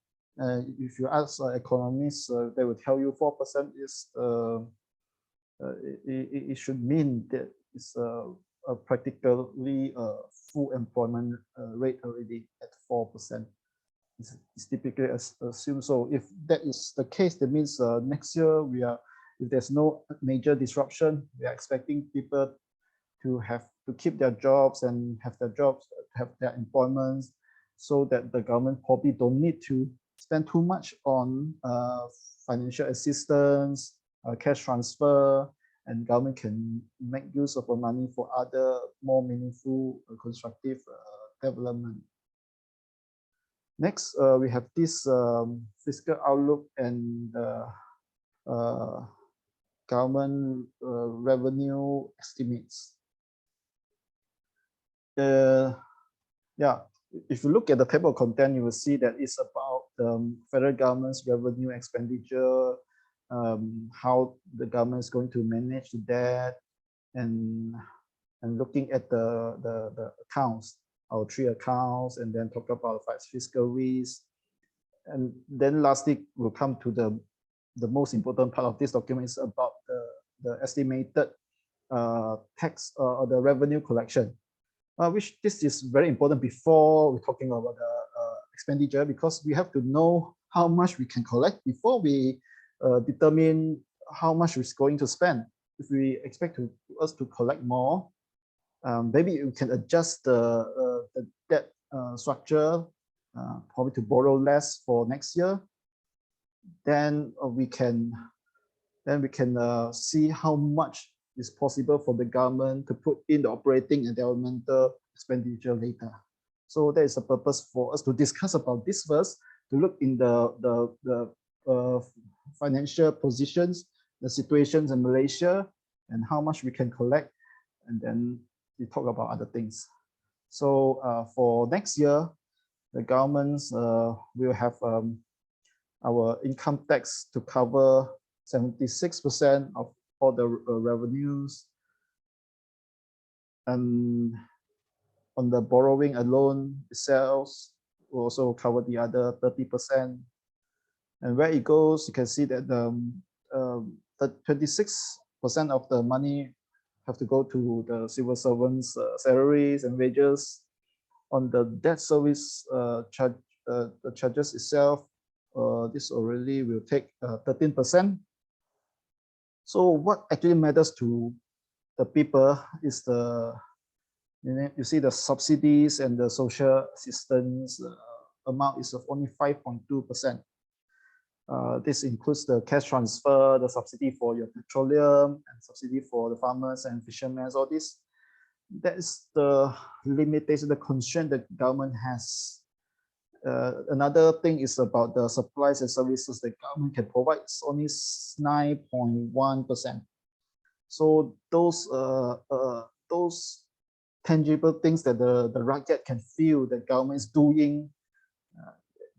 If you ask economists, they will tell you 4% is it should mean that it's practically full employment rate already at 4%. It's typically assumed. So if that is the case, that means next year if there's no major disruption, we are expecting people to keep their jobs and have their employments, so that the government probably don't need to spend too much on financial assistance, cash transfer, and government can make use of the money for other more meaningful, constructive development. Next, we have this fiscal outlook and government revenue estimates. Yeah. If you look at the table of content, you will see that it's about the federal government's revenue expenditure, how the government is going to manage that, and looking at the accounts, our 3 accounts, and then talk about fiscal risk. And then lastly, we'll come to the most important part of this document is about the estimated tax or the revenue collection. Which this is very important before we're talking about the expenditure, because we have to know how much we can collect before we determine how much we're going to spend. If we expect us to collect more, maybe we can adjust the debt structure, probably to borrow less for next year. Then we can see how much is possible for the government to put in the operating and developmental expenditure later. So that is the purpose for us to discuss about this first, to look in the financial positions, the situations in Malaysia, and how much we can collect, and then we talk about other things. So for next year, the governments will have our income tax to cover 76% of all the revenues, and on the borrowing alone itself will also cover the other 30%. And where it goes, you can see that the 26% of the money have to go to the civil servants' salaries and wages. On the debt service the charges itself, this already will take 13%. So what actually matters to the people is you see the subsidies and the social assistance amount is of only 5.2%. This includes the cash transfer, the subsidy for your petroleum, and subsidy for the farmers and fishermen, all this. That is the limitation, the constraint that government has. Another thing is about the supplies and services the government can provide. It's only 9.1%. So those tangible things that the rugged can feel the government is doing,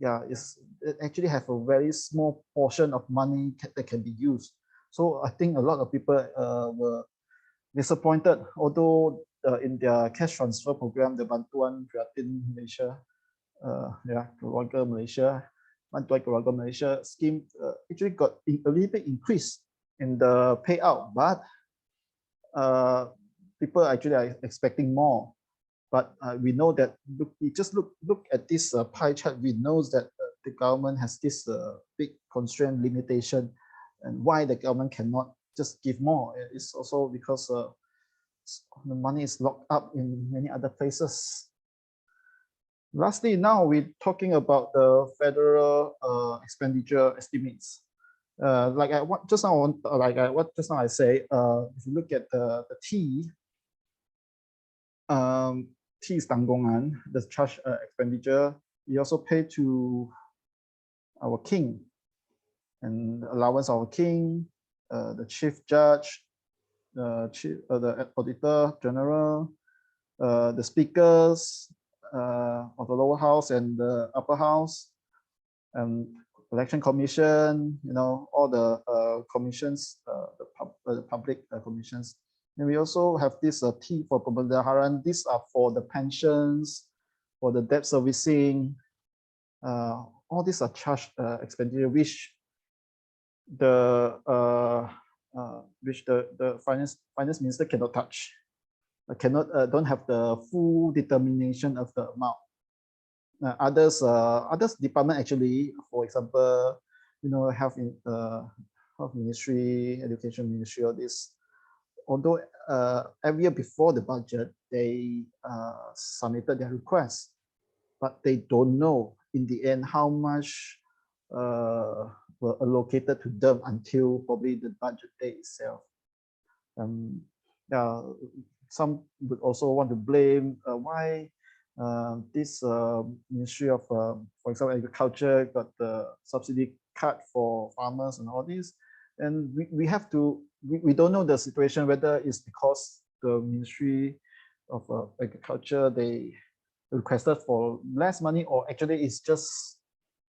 it actually have a very small portion of money that can be used. So I think a lot of people were disappointed, although in their cash transfer program, the Bantuan Prihatin Malaysia, Keluarga Malaysia, Bantuan Keluarga Malaysia scheme actually got a little bit increase in the payout, but people actually are expecting more. But we know that look at this pie chart, we know that the government has this big constraint limitation, and why the government cannot just give more. It's also because the money is locked up in many other places. Lastly, now we're talking about the federal expenditure estimates. Just now I say, if you look at the T, T is tanggungan, the charge expenditure. We also pay to our king, and allowance of our king, the chief judge, the auditor general, the speakers of the lower house and the upper house, and election commission, all the commissions, the public commissions. And we also have this T for pembendaharaan. These are for the pensions, for the debt servicing. All these are charged expenditure, which the finance minister cannot touch. Don't have the full determination of the amount. Others department actually, for example, health ministry, education ministry, all this. Although every year before the budget, they submitted their requests, but they don't know in the end how much were allocated to them until probably the budget day itself. Some would also want to blame why this Ministry of, for example, Agriculture got the subsidy cut for farmers and all this. And we don't know the situation, whether it's because the Ministry of Agriculture, they requested for less money, or actually it's just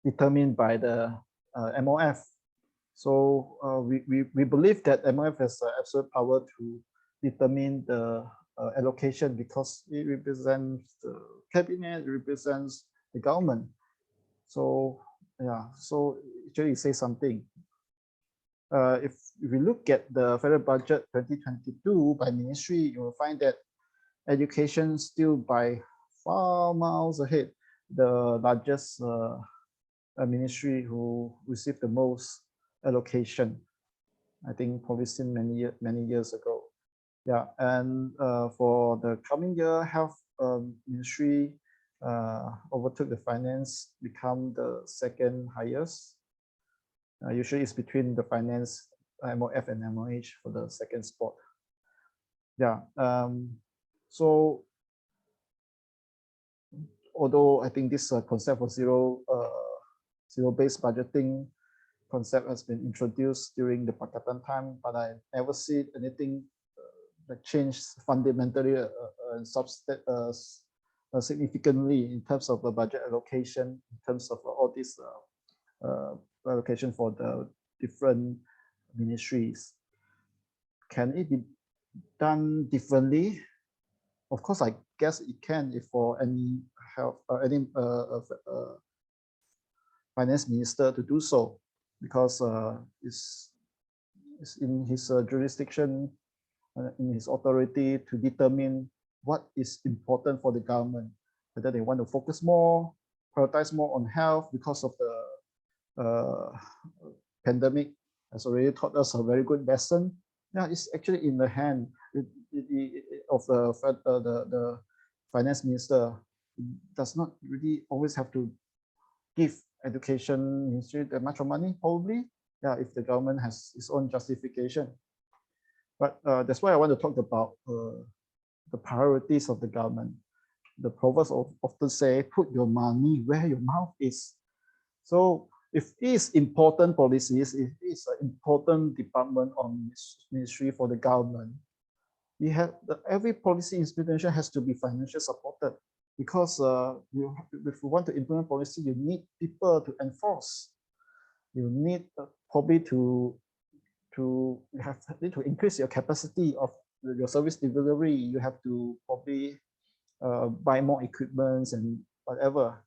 determined by the MOF. So we believe that MOF has absolute power to determine the allocation, because it represents the cabinet, it represents the government. So so actually it says something. If we look at the federal budget 2022 by ministry, you will find that education still by far miles ahead, the largest ministry who received the most allocation. I think probably seen many years ago. And for the coming year, health ministry overtook the finance, become the second highest. Usually it's between the finance, MOF and MOH for the second spot. So although I think this concept of zero-based budgeting concept has been introduced during the Pakatan time, but I never see anything that changed fundamentally significantly in terms of the budget allocation, in terms of all these allocation for the different ministries. Can it be done differently? Of course, I guess it can if for any finance minister to do so, because it's in his jurisdiction, in his authority to determine what is important for the government, whether they want to focus more, prioritize more on health because of the pandemic has already taught us a very good lesson. Yeah, it's actually in the hand of the finance minister. It does not really always have to give education ministry that much of money, probably. Yeah, if the government has its own justification. But that's why I want to talk about the priorities of the government. The proverbs often say, put your money where your mouth is. So if it is important policies, if it is an important department or ministry for the government, we have every policy implementation has to be financially supported, because if you want to implement policy, you need people to enforce. You need probably to increase your capacity of your service delivery. You have to probably buy more equipments and whatever.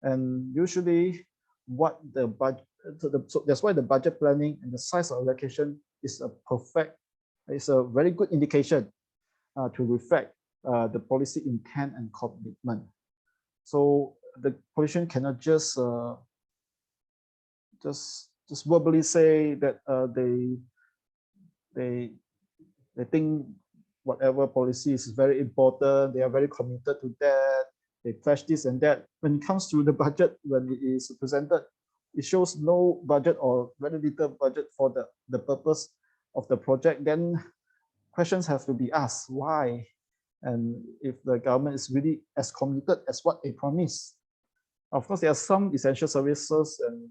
And usually what the budget, so that's why the budget planning and the size of allocation is it's a very good indication to reflect the policy intent and commitment. So the politician cannot just verbally say that they think whatever policy is very important, they are very committed to that, they pledge this and that. When it comes to the budget, when it is presented, it shows no budget or very little budget for the purpose of the project. Then questions have to be asked, why? And if the government is really as committed as what they promise. Of course, there are some essential services and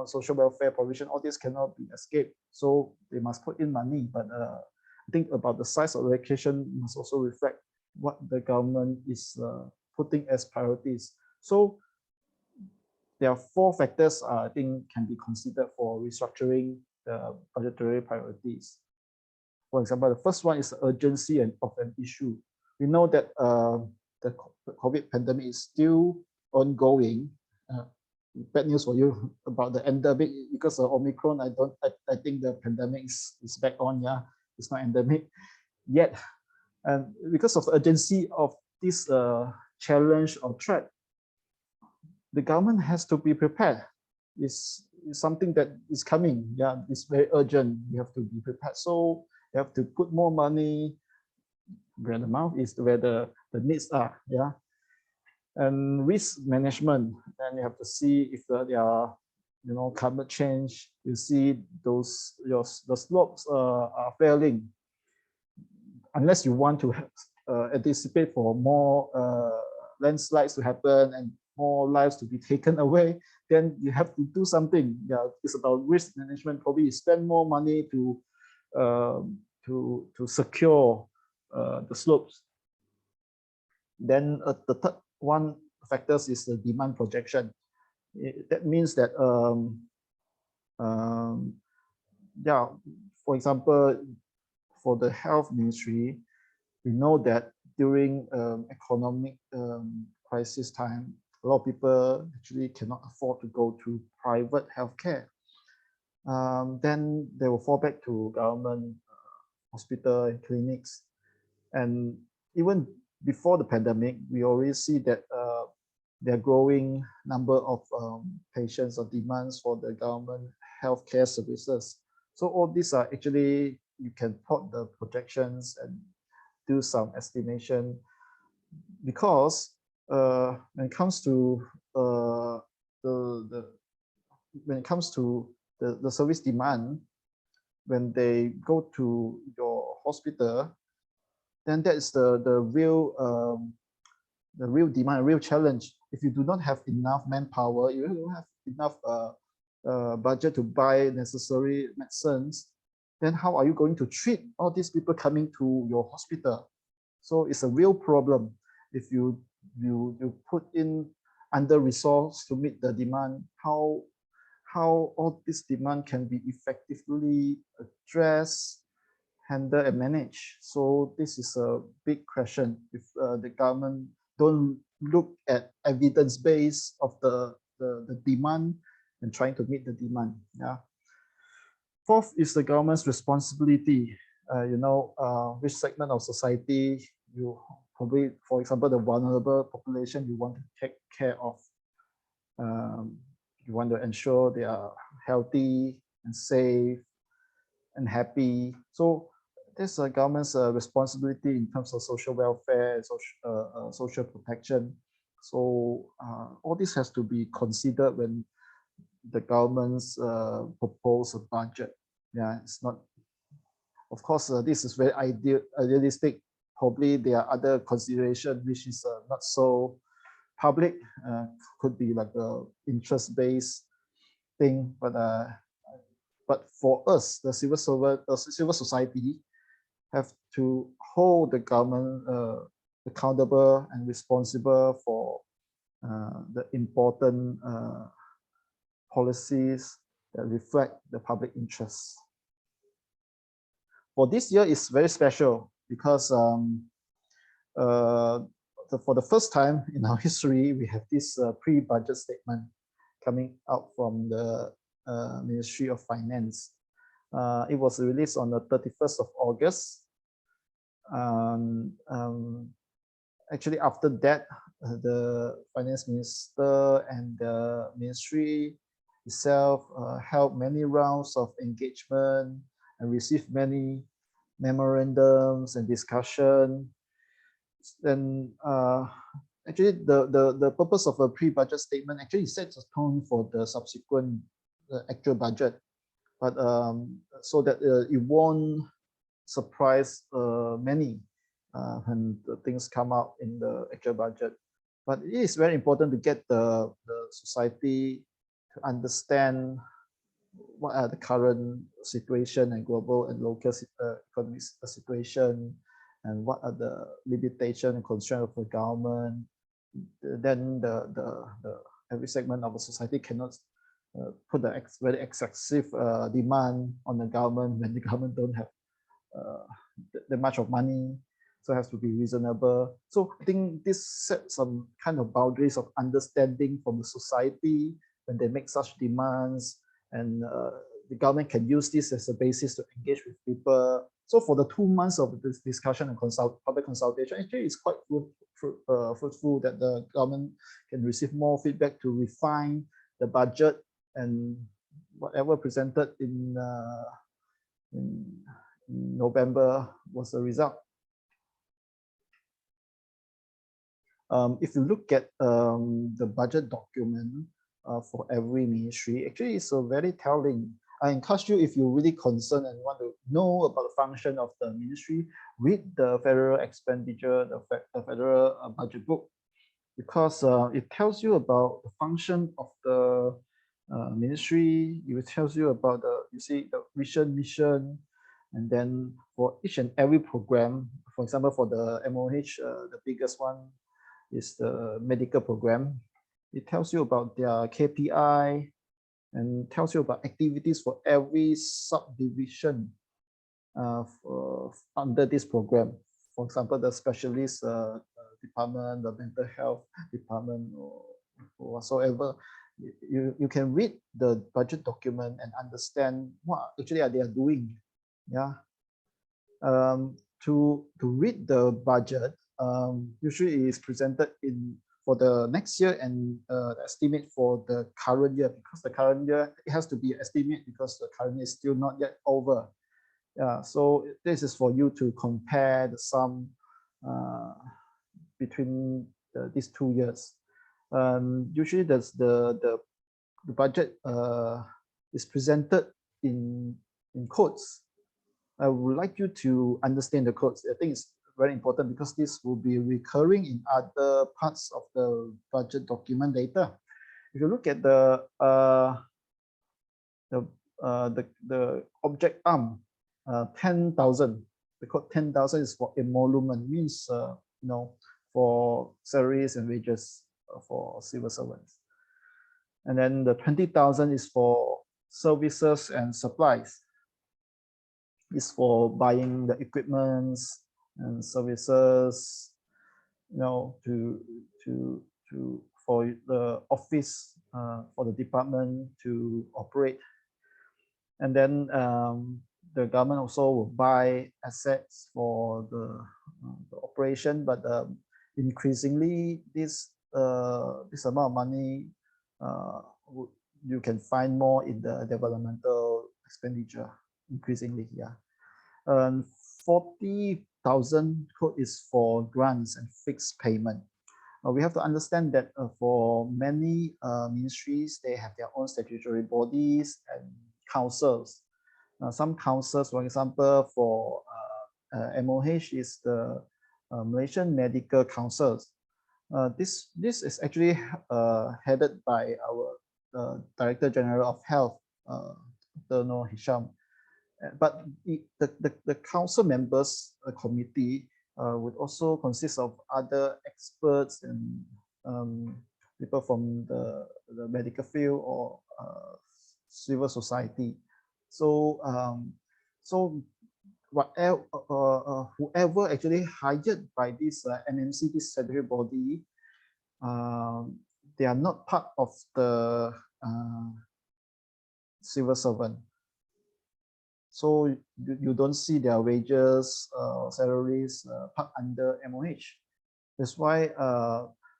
social welfare provision, all this cannot be escaped. So they must put in money, but I think about the size of allocation must also reflect what the government is putting as priorities. So there are 4 factors I think can be considered for restructuring the budgetary priorities. For example, the first one is the urgency of an issue. We know that the COVID pandemic is still ongoing. Bad news for you about the endemic, because of Omicron. I think the pandemic is back on. Yeah, it's not endemic yet, and because of the urgency of this challenge or threat, the government has to be prepared. It's something that is coming. Yeah, it's very urgent. You have to be prepared. So you have to put more money where the mouth is, where the needs are. Yeah. And risk management, then you have to see if there are climate change. You see the slopes are failing. Unless you want to anticipate for more landslides to happen and more lives to be taken away, then you have to do something. Yeah, it's about risk management. Probably you spend more money to secure the slopes. Then the third one factors is the demand projection. That means that yeah, for example, for the health ministry, we know that during economic crisis time, a lot of people actually cannot afford to go to private healthcare. Then they will fall back to government hospital and clinics. And even before the pandemic, we already see that there are growing number of patients or demands for the government healthcare services. So all these are actually, you can plot the projections and do some estimation, because when it comes to the service demand, when they go to your hospital, then that is the real demand, real challenge. If you do not have enough manpower, you don't have enough budget to buy necessary medicines, then how are you going to treat all these people coming to your hospital? So it's a real problem. If you you put in under resource to meet the demand, how all this demand can be effectively addressed, handled, and managed. So this is a big question. If the government don't look at evidence base of the demand and trying to meet the demand. Yeah. Fourth is the government's responsibility. Which segment of society you probably, for example, the vulnerable population you want to take care of. You want to ensure they are healthy and safe and happy. So there's a government's responsibility in terms of social welfare and social protection. So all this has to be considered when the government's propose a budget. Yeah, it's not. Of course, this is very idealistic. Probably there are other considerations which is not so public. Could be like a interest-based thing, but for us, the civil society, have to hold the government accountable and responsible for the important policies that reflect the public interest. For this year, it's very special because for the first time in our history, we have this pre-budget statement coming out from the Ministry of Finance. It was released on the 31st of August. Actually, after that, the finance minister and the ministry itself held many rounds of engagement and received many memorandums and discussion. Then actually the purpose of a pre-budget statement actually sets a tone for the subsequent actual budget, but so that it won't surprise many when the things come out in the actual budget. But it is very important to get the society to understand what are the current situation and global and local economic situation, and what are the limitations and constraints of the government. Then every segment of the society cannot put a very excessive demand on the government when the government don't have that much of money. So it has to be reasonable. So I think this sets some kind of boundaries of understanding from the society when they make such demands, and the government can use this as a basis to engage with people. So for the 2 months of this discussion and public consultation, actually it's quite fruitful that the government can receive more feedback to refine the budget, and whatever presented in November was the result. If you look at the budget document for every ministry, actually it's a very telling. I encourage you, if you're really concerned and want to know about the function of the ministry, read the federal expenditure, the federal budget book, because it tells you about the function of the ministry. It tells you about the vision, mission, and then for each and every program. For example, for the MOH, the biggest one is the medical program. It tells you about their KPI and tells you about activities for every subdivision under this program. For example, the specialist department, the mental health department, or whatsoever. You can read the budget document and understand what actually they are doing. Yeah. To read the budget, usually it is presented for the next year and estimate for the current year, because the current year, it has to be estimate because the current year is still not yet over. Yeah, so this is for you to compare the sum between these 2 years. Usually the budget is presented in codes. I would like you to understand the codes. I think it's very important because this will be recurring in other parts of the budget document later. If you look at the object arm, 10,000. The code 10,000 is for emolument, means for salaries and wages for civil servants. And then the 20,000 is for services and supplies. It's for buying the equipments and services, for the office, for the department to operate. And then the government also will buy assets for the operation, but increasingly this amount of money you can find more in the developmental expenditure increasingly. Yeah. 40,000 is for grants and fixed payment. We have to understand that for many ministries, they have their own statutory bodies and councils. Some councils, for example, for MOH is the Malaysian Medical Councils. This is actually headed by our Director General of Health, Dr. Noor Hisham. But the council members committee would also consist of other experts and people from the medical field or civil society. So whatever whoever actually hired by this NMC, this statutory body, they are not part of the civil servant. So you don't see their wages, salaries parked under MOH. That's why,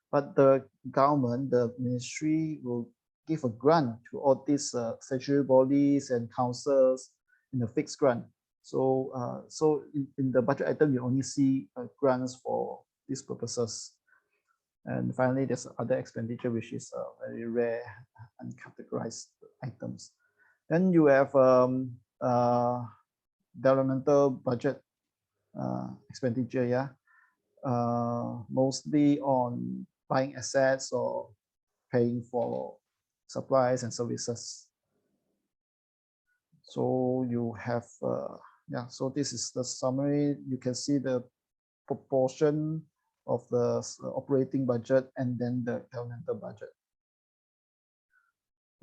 but the government, the ministry will give a grant to all these statutory bodies and councils in a fixed grant. So, in the budget item, you only see grants for these purposes. And finally, there's other expenditure, which is very rare, uncategorized items. Then you have developmental budget expenditure, yeah, mostly on buying assets or paying for supplies and services. So you have, yeah, so this is the summary. You can see the proportion of the operating budget and then the developmental budget.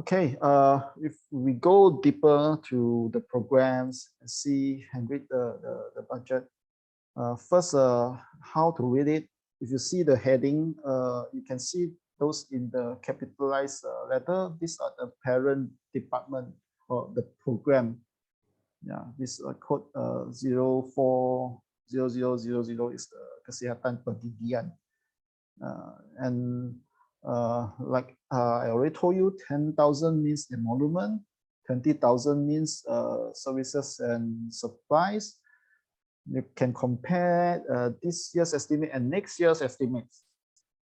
Okay, if we go deeper to the programs and see and read the budget, first, how to read it. If you see the heading, you can see those in the capitalized letter. These are the parent department or the program. Yeah, this code 040000 is the Kesihatan Pendidikan. And like I already told you, 10,000 means emolument, 20,000 means services and supplies. You can compare this year's estimate and next year's estimates.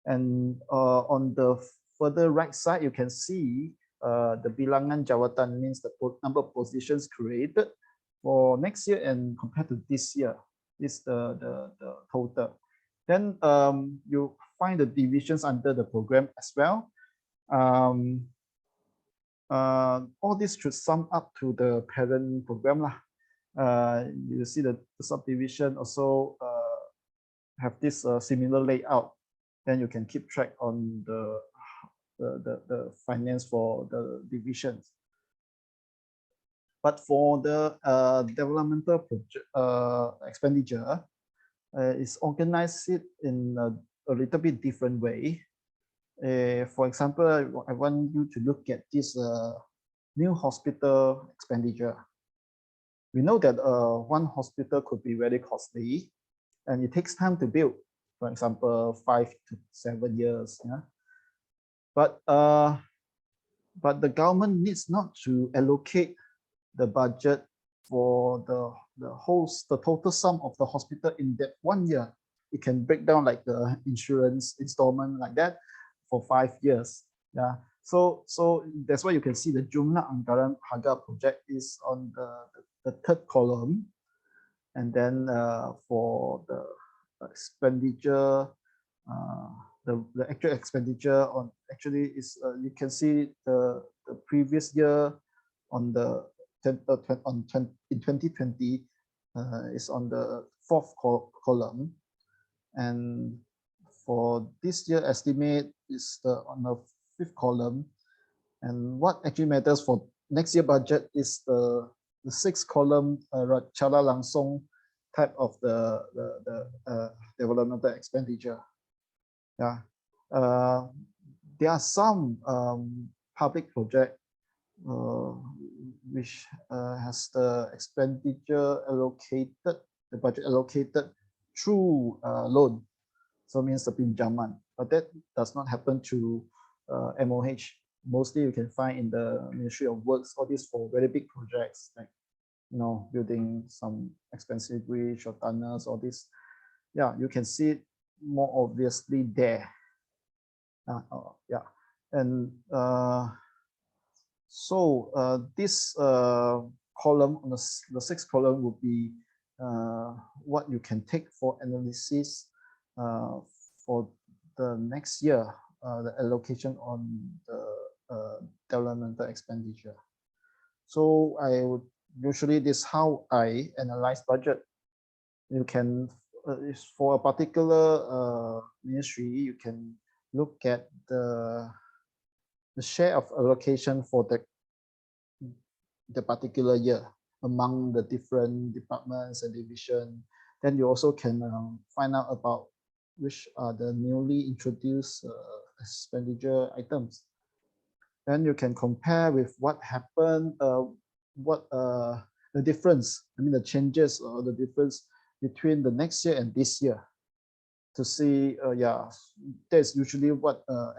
And on the further right side, you can see the bilangan jawatan means the number of positions created for next year and compared to this year is the total. Then you find the divisions under the program as well. All this should sum up to the parent program lah. You see the subdivision also have this similar layout. Then you can keep track on the finance for the divisions. But for the developmental project expenditure, it's organized it in a little bit different way. For example, I want you to look at this new hospital expenditure. We know that one hospital could be very costly and it takes time to build, for example, 5 to 7 years. Yeah? But the government needs not to allocate the budget for the total sum of the hospital in that 1 year. It can break down like the insurance installment like that for 5 years. Yeah. So that's why you can see the jumlah anggaran harga project is on the third column, and then for the expenditure, the actual expenditure on actually is you can see the previous year on the in 2020 is on the fourth column, and for this year estimate is on the fifth column. And what actually matters for next year budget is the sixth column, cara langsung type of the developmental expenditure. Yeah, there are some public project which has the expenditure allocated, the budget allocated through loan, so means the pinjaman, but that does not happen to MOH. Mostly you can find in the Ministry of Works, all these for very big projects like building some expensive bridge or tunnels, all this. Yeah, you can see it more obviously there. Yeah, and so this column on the sixth column would be what you can take for analysis for the next year, the allocation on the developmental expenditure. So I would usually, this is how I analyze budget. You can, for a particular ministry, you can look at the share of allocation for the particular year among the different departments and division. Then you also can find out about which are the newly introduced expenditure items. Then you can compare with what happened, what the difference, I mean the changes or the difference between the next year and this year, to see, yeah, that's usually what the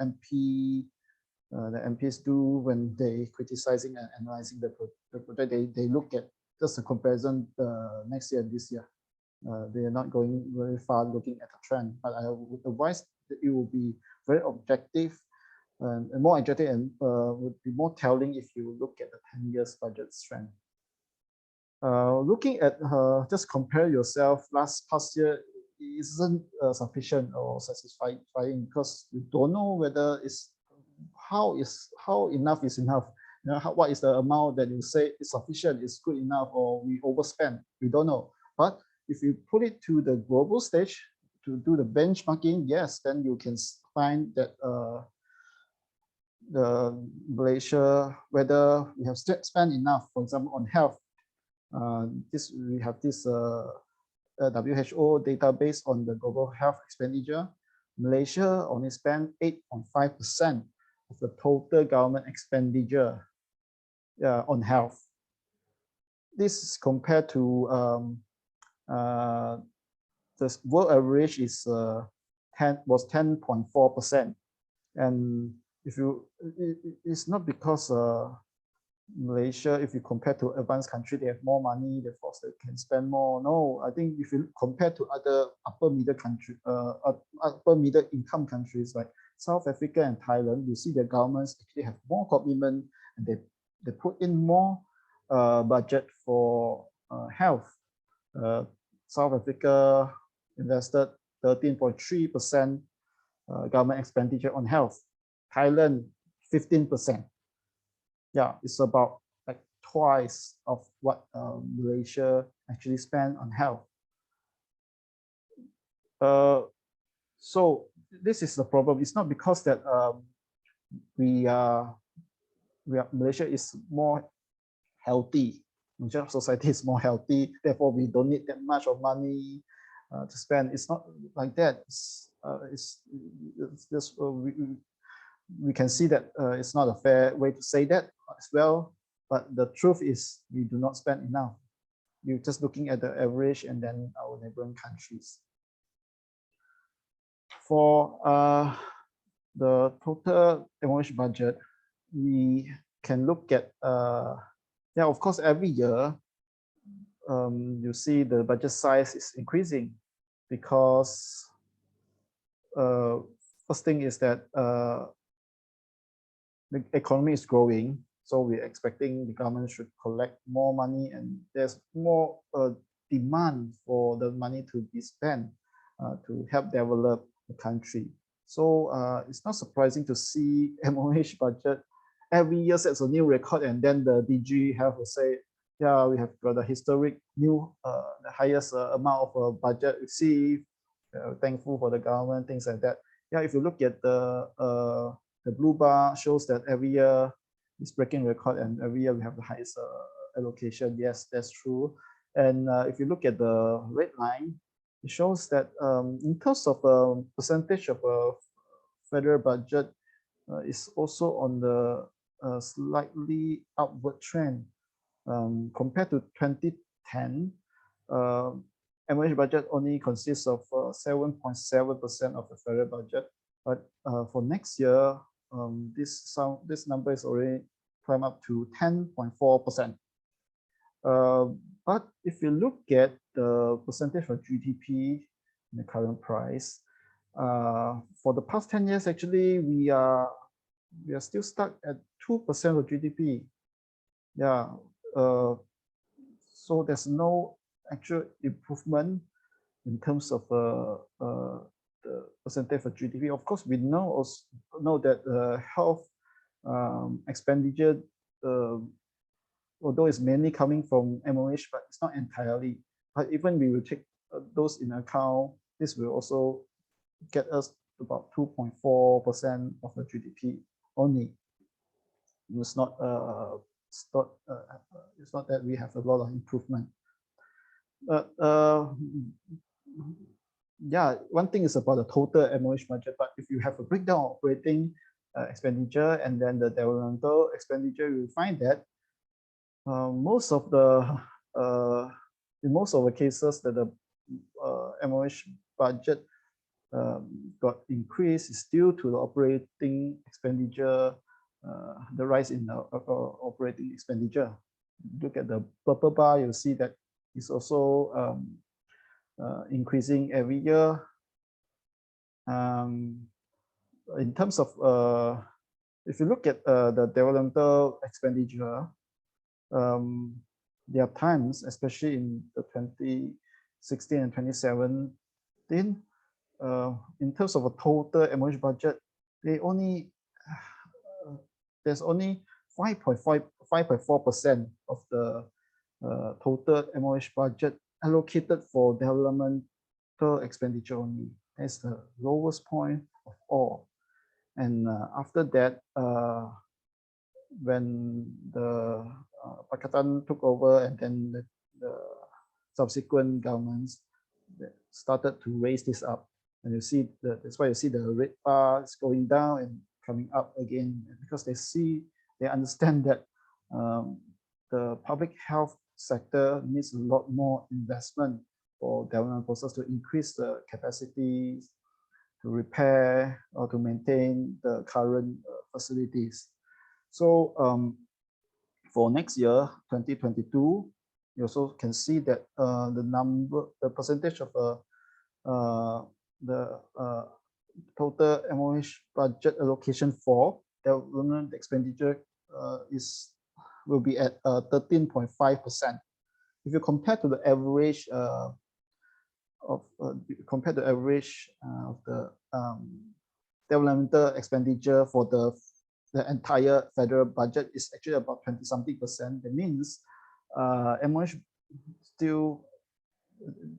MPs do when they criticizing and analyzing the project. They look at just a comparison next year and this year. They are not going very far looking at the trend, but I would advise that it will be very objective and more objective, and would be more telling if you look at the 10 years budget trend. Looking at just compare yourself past year isn't sufficient or satisfying, because you don't know whether it's how enough is enough. What is the amount that you say is sufficient, is good enough, or we overspend? We don't know. But if you put it to the global stage to do the benchmarking, yes, then you can find that the Malaysia, whether we have spent enough, for example, on health. We have this WHO database on the global health expenditure. Malaysia only spent 8.5% of the total government expenditure on health. This is compared to the world average is was 10.4%, and if you, it's not because Malaysia, if you compare to advanced country, they have more money, therefore they can spend more. No, I think if you compare to other upper middle income countries like South Africa and Thailand, you see their governments actually have more commitment, and they put in more budget for health. South Africa invested 13.3% government expenditure on health. Thailand 15%. Yeah, it's about like twice of what Malaysia actually spent on health. So this is the problem. It's not because that Malaysia is more healthy. Malaysian society is more healthy, therefore we don't need that much of money to spend. It's not like that. It's just we can see that it's not a fair way to say that as well. But the truth is we do not spend enough. You're just looking at the average and then our neighboring countries. For the total MOH budget, we can look at, yeah, of course, every year you see the budget size is increasing because first thing is that the economy is growing, so we're expecting the government should collect more money, and there's more demand for the money to be spent to help develop the country. So it's not surprising to see MOH budget every year sets a new record, and then the DG Health will say, yeah, we have got a historic new, the highest amount of budget received. thankful for the government, things like that. Yeah, if you look at the blue bar shows that every year it's breaking record, and every year we have the highest allocation. Yes, that's true. And if you look at the red line, it shows that in terms of percentage of federal budget is also on the slightly upward trend. Compared to 2010, MOH budget only consists of 7.7% of the federal budget. But for next year, this number is already climbed up to 10.4%. But if you look at the percentage of GDP in the current price, for the past 10 years, actually, we are still stuck at 2% of GDP. Yeah, so there's no actual improvement in terms of the percentage of GDP. Of course, we know that health expenditure, although it's mainly coming from MOH, but it's not entirely. But even we will take those in account, this will also get us about 2.4% of the GDP only. It's not that we have a lot of improvement. Yeah, one thing is about the total MOH budget, but if you have a breakdown of operating expenditure and then the developmental expenditure, you will find that in most of the cases that the MOH budget got increased is due to the operating expenditure, the rise in the operating expenditure. Look at the purple bar, you'll see that it's also increasing every year. In terms of, if you look at the developmental expenditure, there are times, especially in the 2016 and 2017, in terms of a total MOH budget, there's only 5.4% of the total MOH budget allocated for developmental expenditure only. That's the lowest point of all. And after that, when the Pakatan took over, and then the subsequent governments started to raise this up, and you see that's why you see the red bar is going down and coming up again, because they understand that the public health sector needs a lot more investment for development process to increase the capacity to repair or to maintain the current facilities. So for next year, 2022, you also can see that the percentage of the total MOH budget allocation for development expenditure will be at 13.5%. If you compare to the average of the developmental expenditure for the entire federal budget, is actually about 20-something%. That means MOH still.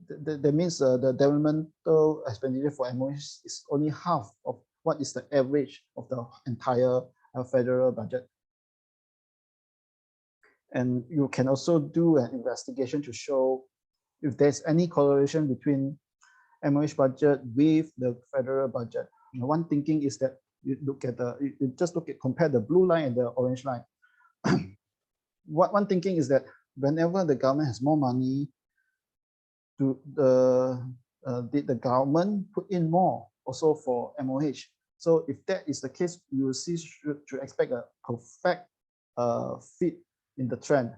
That means the developmental expenditure for MOH is only half of what is the average of the entire federal budget. And you can also do an investigation to show if there's any correlation between MOH budget with the federal budget. One thinking is that you compare the blue line and the orange line. One thinking is that whenever the government has more money, did the government put in more also for MOH? So if that is the case, you will see should expect a perfect fit in the trend.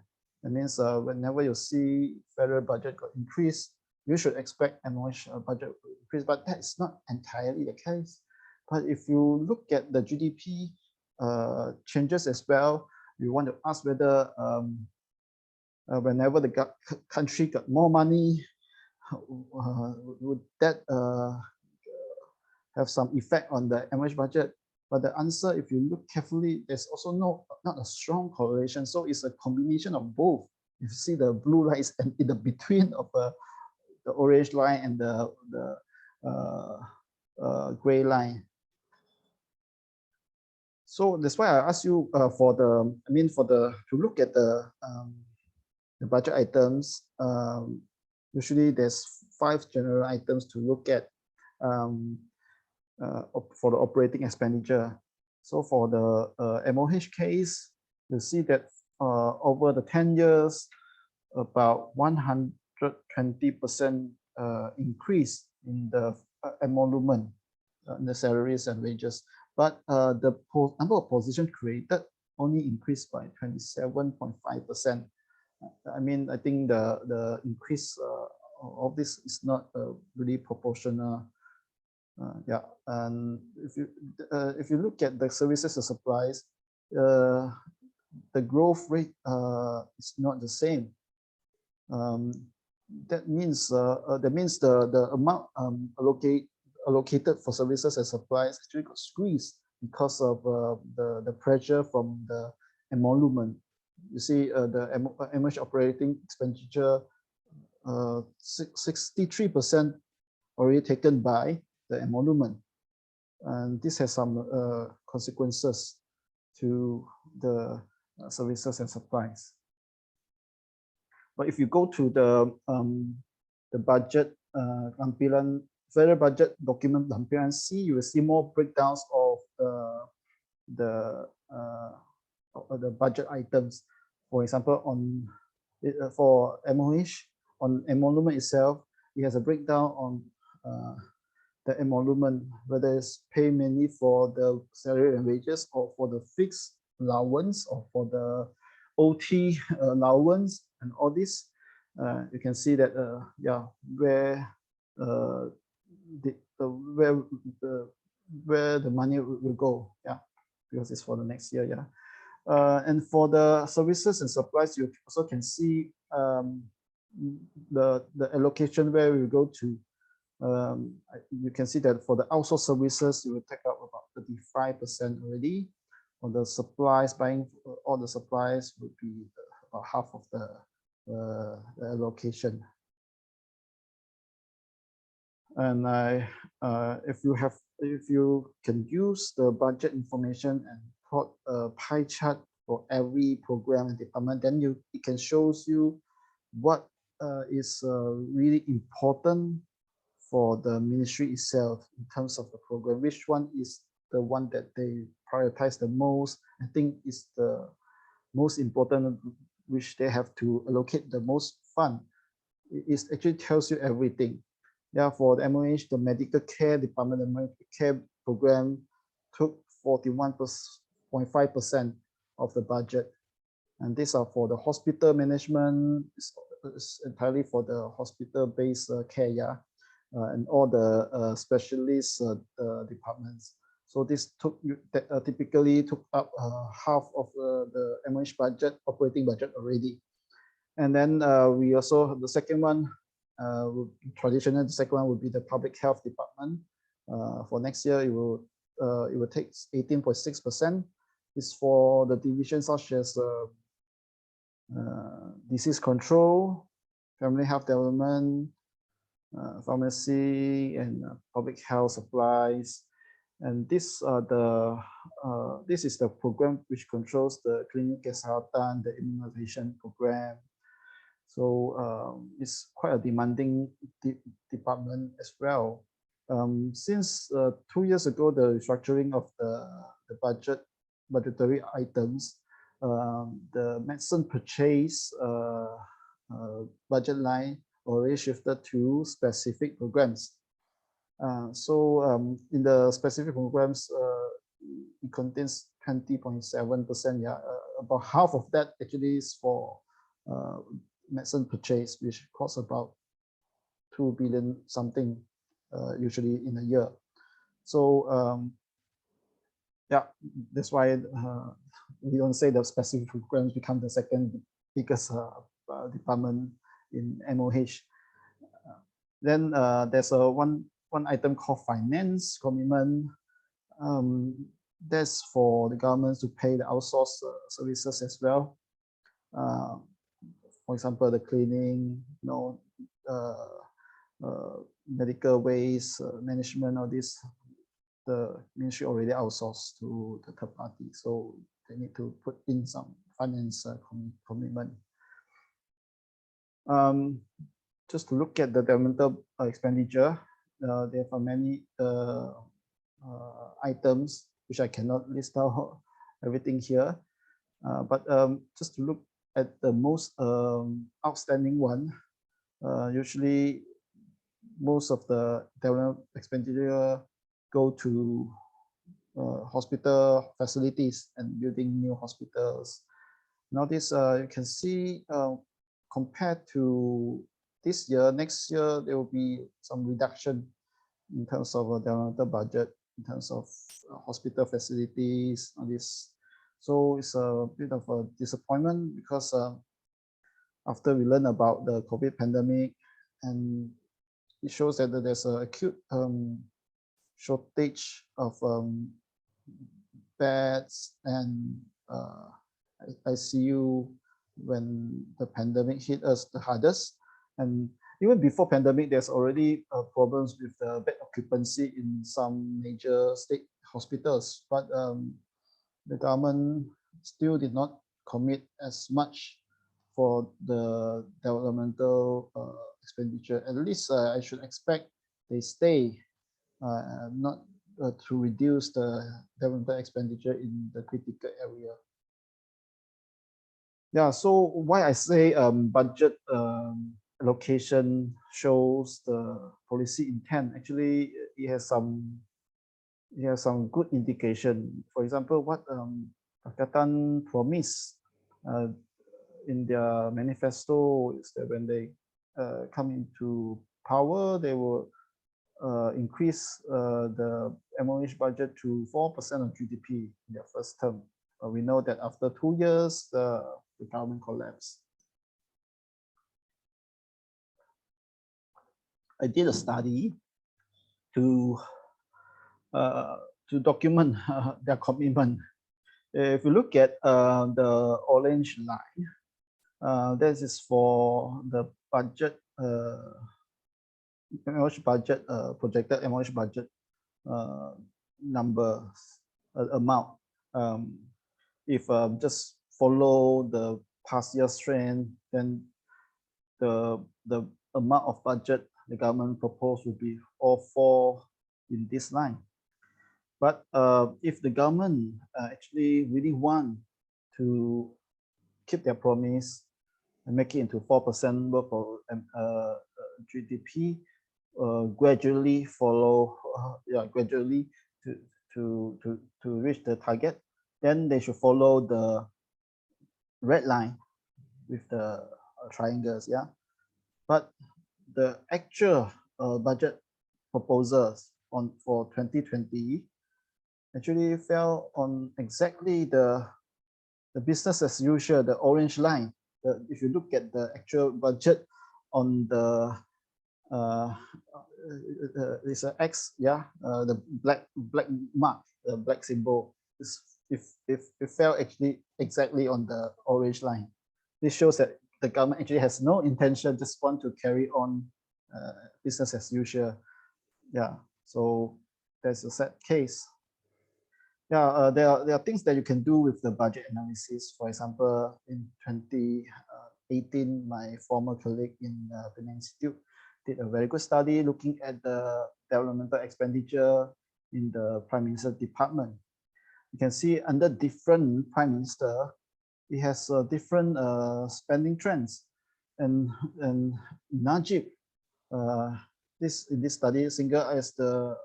That means whenever you see federal budget got increased, you should expect MOH budget to increase, but that's not entirely the case. But if you look at the GDP changes as well, you want to ask whether whenever the country got more money, would that have some effect on the MOH budget? But the answer, if you look carefully, there's also not a strong correlation. So it's a combination of both. You see the blue line is in the between of the orange line and the gray line. So that's why I asked you for the, to look at the budget items. Usually there's 5 general items to look at for the operating expenditure. So for the MOH case, you see that over the 10 years, about 120% increase in the emolument, in the salaries and wages. But the number of positions created only increased by 27.5%. I think the increase of this is not really proportional. Yeah, and if you look at the services and supplies, the growth rate is not the same. That means the amount allocated for services and supplies actually got squeezed because of the pressure from the emolument. You see, the MH operating expenditure, 63% already taken by the emolument, and this has some consequences to the services and supplies. But if you go to the budget federal budget document lampiran C, you will see more breakdowns of the budget items. For example, for MOH, on emolument itself, it has a breakdown on the emolument, whether it's paid mainly for the salary and wages, or for the fixed allowance, or for the OT allowance, and all this. You can see that where the money will go, because it's for the next year. And for the services and supplies, you also can see the allocation where we go to. You can see that for the outsourced services, it will take up about 35% already. For the supplies, buying all the supplies would be about half of the allocation. And if you can use the budget information and plot a pie chart for every program and department, then it can show you what is really important for the ministry itself in terms of the program, which one is the one that they prioritize the most. I think is the most important, which they have to allocate the most fund. It actually tells you everything. Yeah, for the MOH, the medical care department, the medical care program took 41.5% of the budget. And these are for the hospital management, it's entirely for the hospital-based care, and all the specialist departments. So this typically took up half of the MOH budget, operating budget already. And then we also have the second one. Traditionally, the second one would be the public health department. For next year, it will take 18.6%. It's for the divisions such as disease control, family health development, pharmacy, and public health supplies. And this is the program which controls the clinic kesehatan, the immunization program. So it's quite a demanding department as well. Since 2 years ago, the restructuring of the budgetary items, the medicine purchase budget line already shifted to specific programs. So in the specific programs, it contains 20.7%. Yeah, about half of that actually is for medicine purchase, which costs about 2 billion something, usually in a year. So yeah, that's why we don't say the specific programs become the second biggest department in MOH. Then there's one item called finance commitment. That's for the government to pay the outsourced services as well. For example, the cleaning, medical waste management, all this, the ministry already outsourced to the third party. So they need to put in some finance commitment. Just to look at the developmental expenditure, there are many items which I cannot list out everything here. But just to look at the most outstanding one, usually most of the development expenditure go to hospital facilities and building new hospitals. Now this you can see compared to this year, next year there will be some reduction in terms of the developmental budget, in terms of hospital facilities, all this. So it's a bit of a disappointment because after we learn about the COVID pandemic, and it shows that there's an acute shortage of beds and ICU when the pandemic hit us the hardest. And even before pandemic, there's already problems with the bed occupancy in some major state hospitals, but the government still did not commit as much for the developmental expenditure. At least I should expect they stay, not to reduce the developmental expenditure in the critical area. Yeah, so why I say budget allocation shows the policy intent. Actually, it has some good indication. For example, what Pakatan promised in their manifesto is that when they come into power, they will increase the MOH budget to 4% of GDP in their first term. We know that after 2 years, the government collapsed. I did a study to document their commitment. If you look at the orange line, this is for the budget, MOH budget, projected MOH budget number amount. If just follow the past year's trend, then the amount of budget the government proposed would be all fall in this line. But if the government actually really want to keep their promise and make it into 4% worth of GDP, gradually follow, gradually to reach the target, then they should follow the red line with the triangles, yeah. But the actual budget proposals for 2020 actually fell on exactly the business as usual, the orange line. If you look at the actual budget on the it's an X, yeah, the black mark, the black symbol. It fell actually exactly on the orange line. This shows that the government actually has no intention, just want to carry on business as usual. Yeah, so that's a sad case. Yeah, there are things that you can do with the budget analysis. For example, in 2018, my former colleague in the Institute did a very good study looking at the developmental expenditure in the Prime Minister's department. You can see under different Prime Minister, it has different spending trends. And Najib, in this study, single as the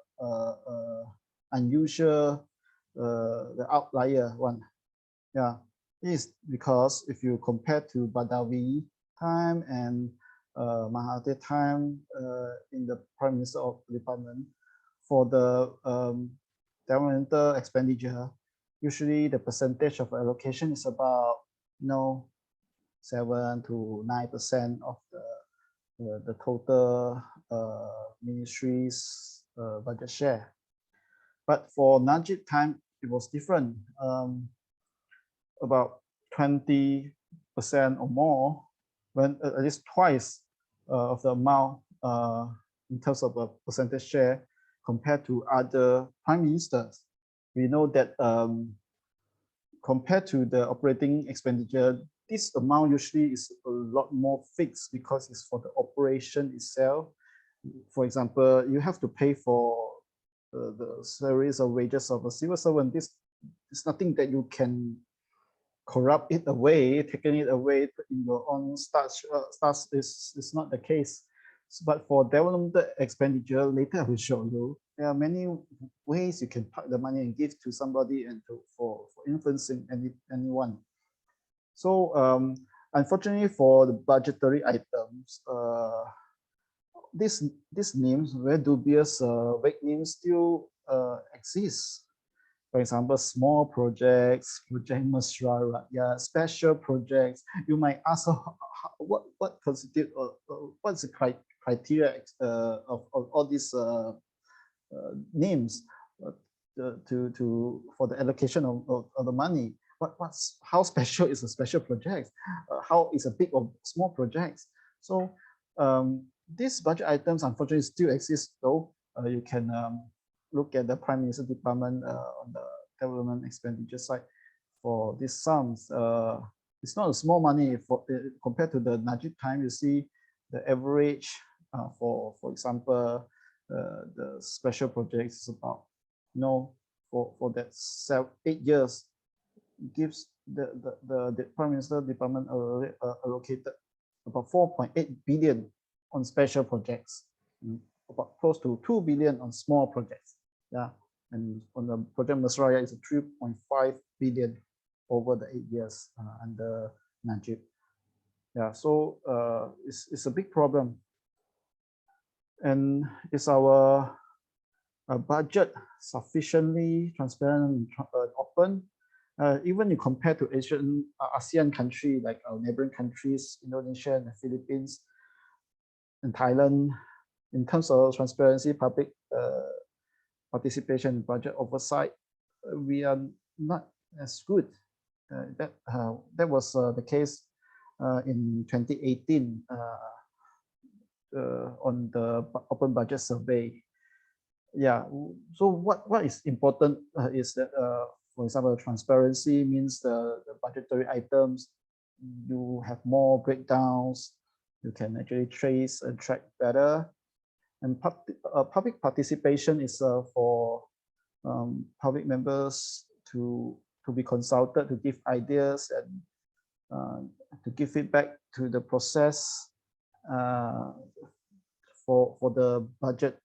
unusual, the outlier one. Yeah, it is because if you compare to Badawi time and Mahathir time in the Prime Minister of the department, for the developmental expenditure, usually the percentage of allocation is about 7 to 9% of the total ministry's budget share. But for Najib time, it was different. About 20% or more, when at least twice of the amount in terms of a percentage share compared to other prime ministers. We know that compared to the operating expenditure, this amount usually is a lot more fixed because it's for the operation itself. For example, you have to pay for the salaries or wages of a civil servant. This is nothing that you can corrupt it away, taking it away in your own stats. Is not the case. But for development expenditure, later I will show you, there are many ways you can park the money and give to somebody and for influencing anyone. So unfortunately for the budgetary items, these names, very dubious, vague names still exist. For example, small projects, project mesra, yeah, special projects. You might ask, what constitute, what's the criteria of all these names for the allocation of the money? How special is a special project? How is a big or small project? So these budget items unfortunately still exist, though. You can look at the Prime Minister Department on the development expenditure side for these sums. It's not a small money for compared to the Najib time. You see the average for example, the special projects is about, for that 8 years, gives the Prime Minister Department allocated about 4.8 billion on special projects, about close to 2 billion on small projects. Yeah, and on the project Mesra is 3.5 billion over the 8 years under Najib. Yeah, so it's a big problem. And is our budget sufficiently transparent and open? Even you compare to Asian ASEAN country like our neighboring countries, Indonesia and the Philippines and Thailand, in terms of transparency, public participation, budget oversight, we are not as good. That was the case in 2018 on the open budget survey. Yeah, so what is important is that, for example, transparency means the budgetary items, you have more breakdowns, you can actually trace and track better. And public participation is for public members to be consulted, to give ideas and to give feedback to the process for the budget,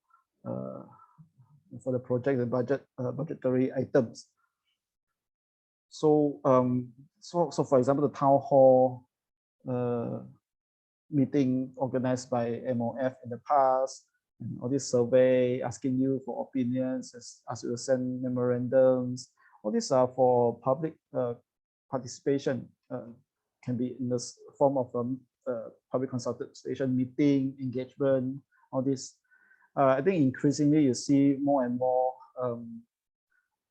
for the project, the budgetary items. So so for example, the town hall meeting organized by MOF in the past, and all this survey asking you for opinions, as you send memorandums, all these are for public participation, can be in the form of public consultation, meeting, engagement, all this. I think increasingly you see more and more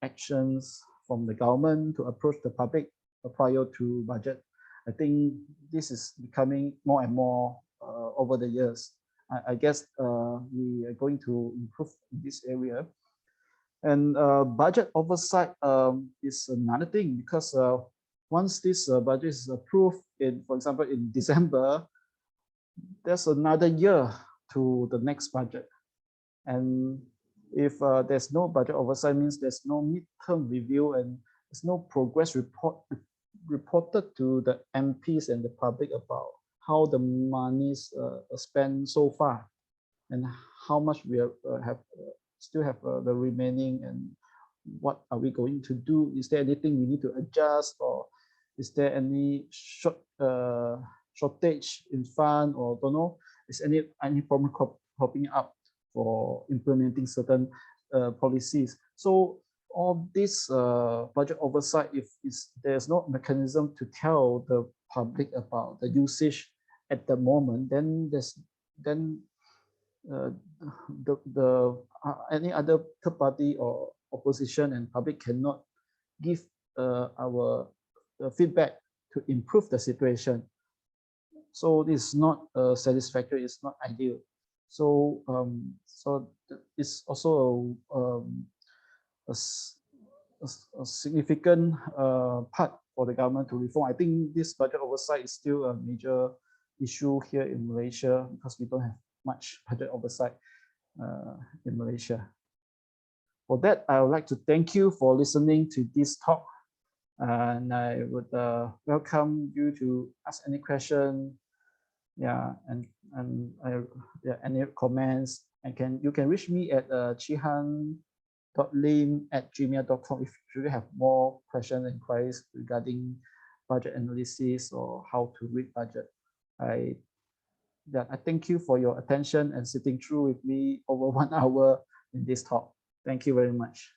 actions from the government to approach the public prior to budget. I think this is becoming more and more over the years. I guess we are going to improve in this area. And budget oversight is another thing, because once this budget is approved, for example, in December, there's another year to the next budget. And if there's no budget oversight, means there's no midterm review and there's no progress report reported to the MPs and the public about how the monies spent so far and how much we still have the remaining, and what are we going to do? Is there anything we need to adjust, or is there any shortage in fund, or don't know, is any problem popping up for implementing certain policies? So all this budget oversight, if there's no mechanism to tell the public about the usage at the moment, then any other third party or opposition and public cannot give our feedback to improve the situation. So this is not satisfactory, it's not ideal. It's also a, a significant part for the government to reform. I think this budget oversight is still a major issue here in Malaysia because we don't have much budget oversight in Malaysia. For that, I would like to thank you for listening to this talk, and I would welcome you to ask any question, any comments. And you can reach me at chihan.lim@gmail.com if you have more questions and inquiries regarding budget analysis or how to read budget. I thank you for your attention and sitting through with me over 1 hour in this talk. Thank you very much.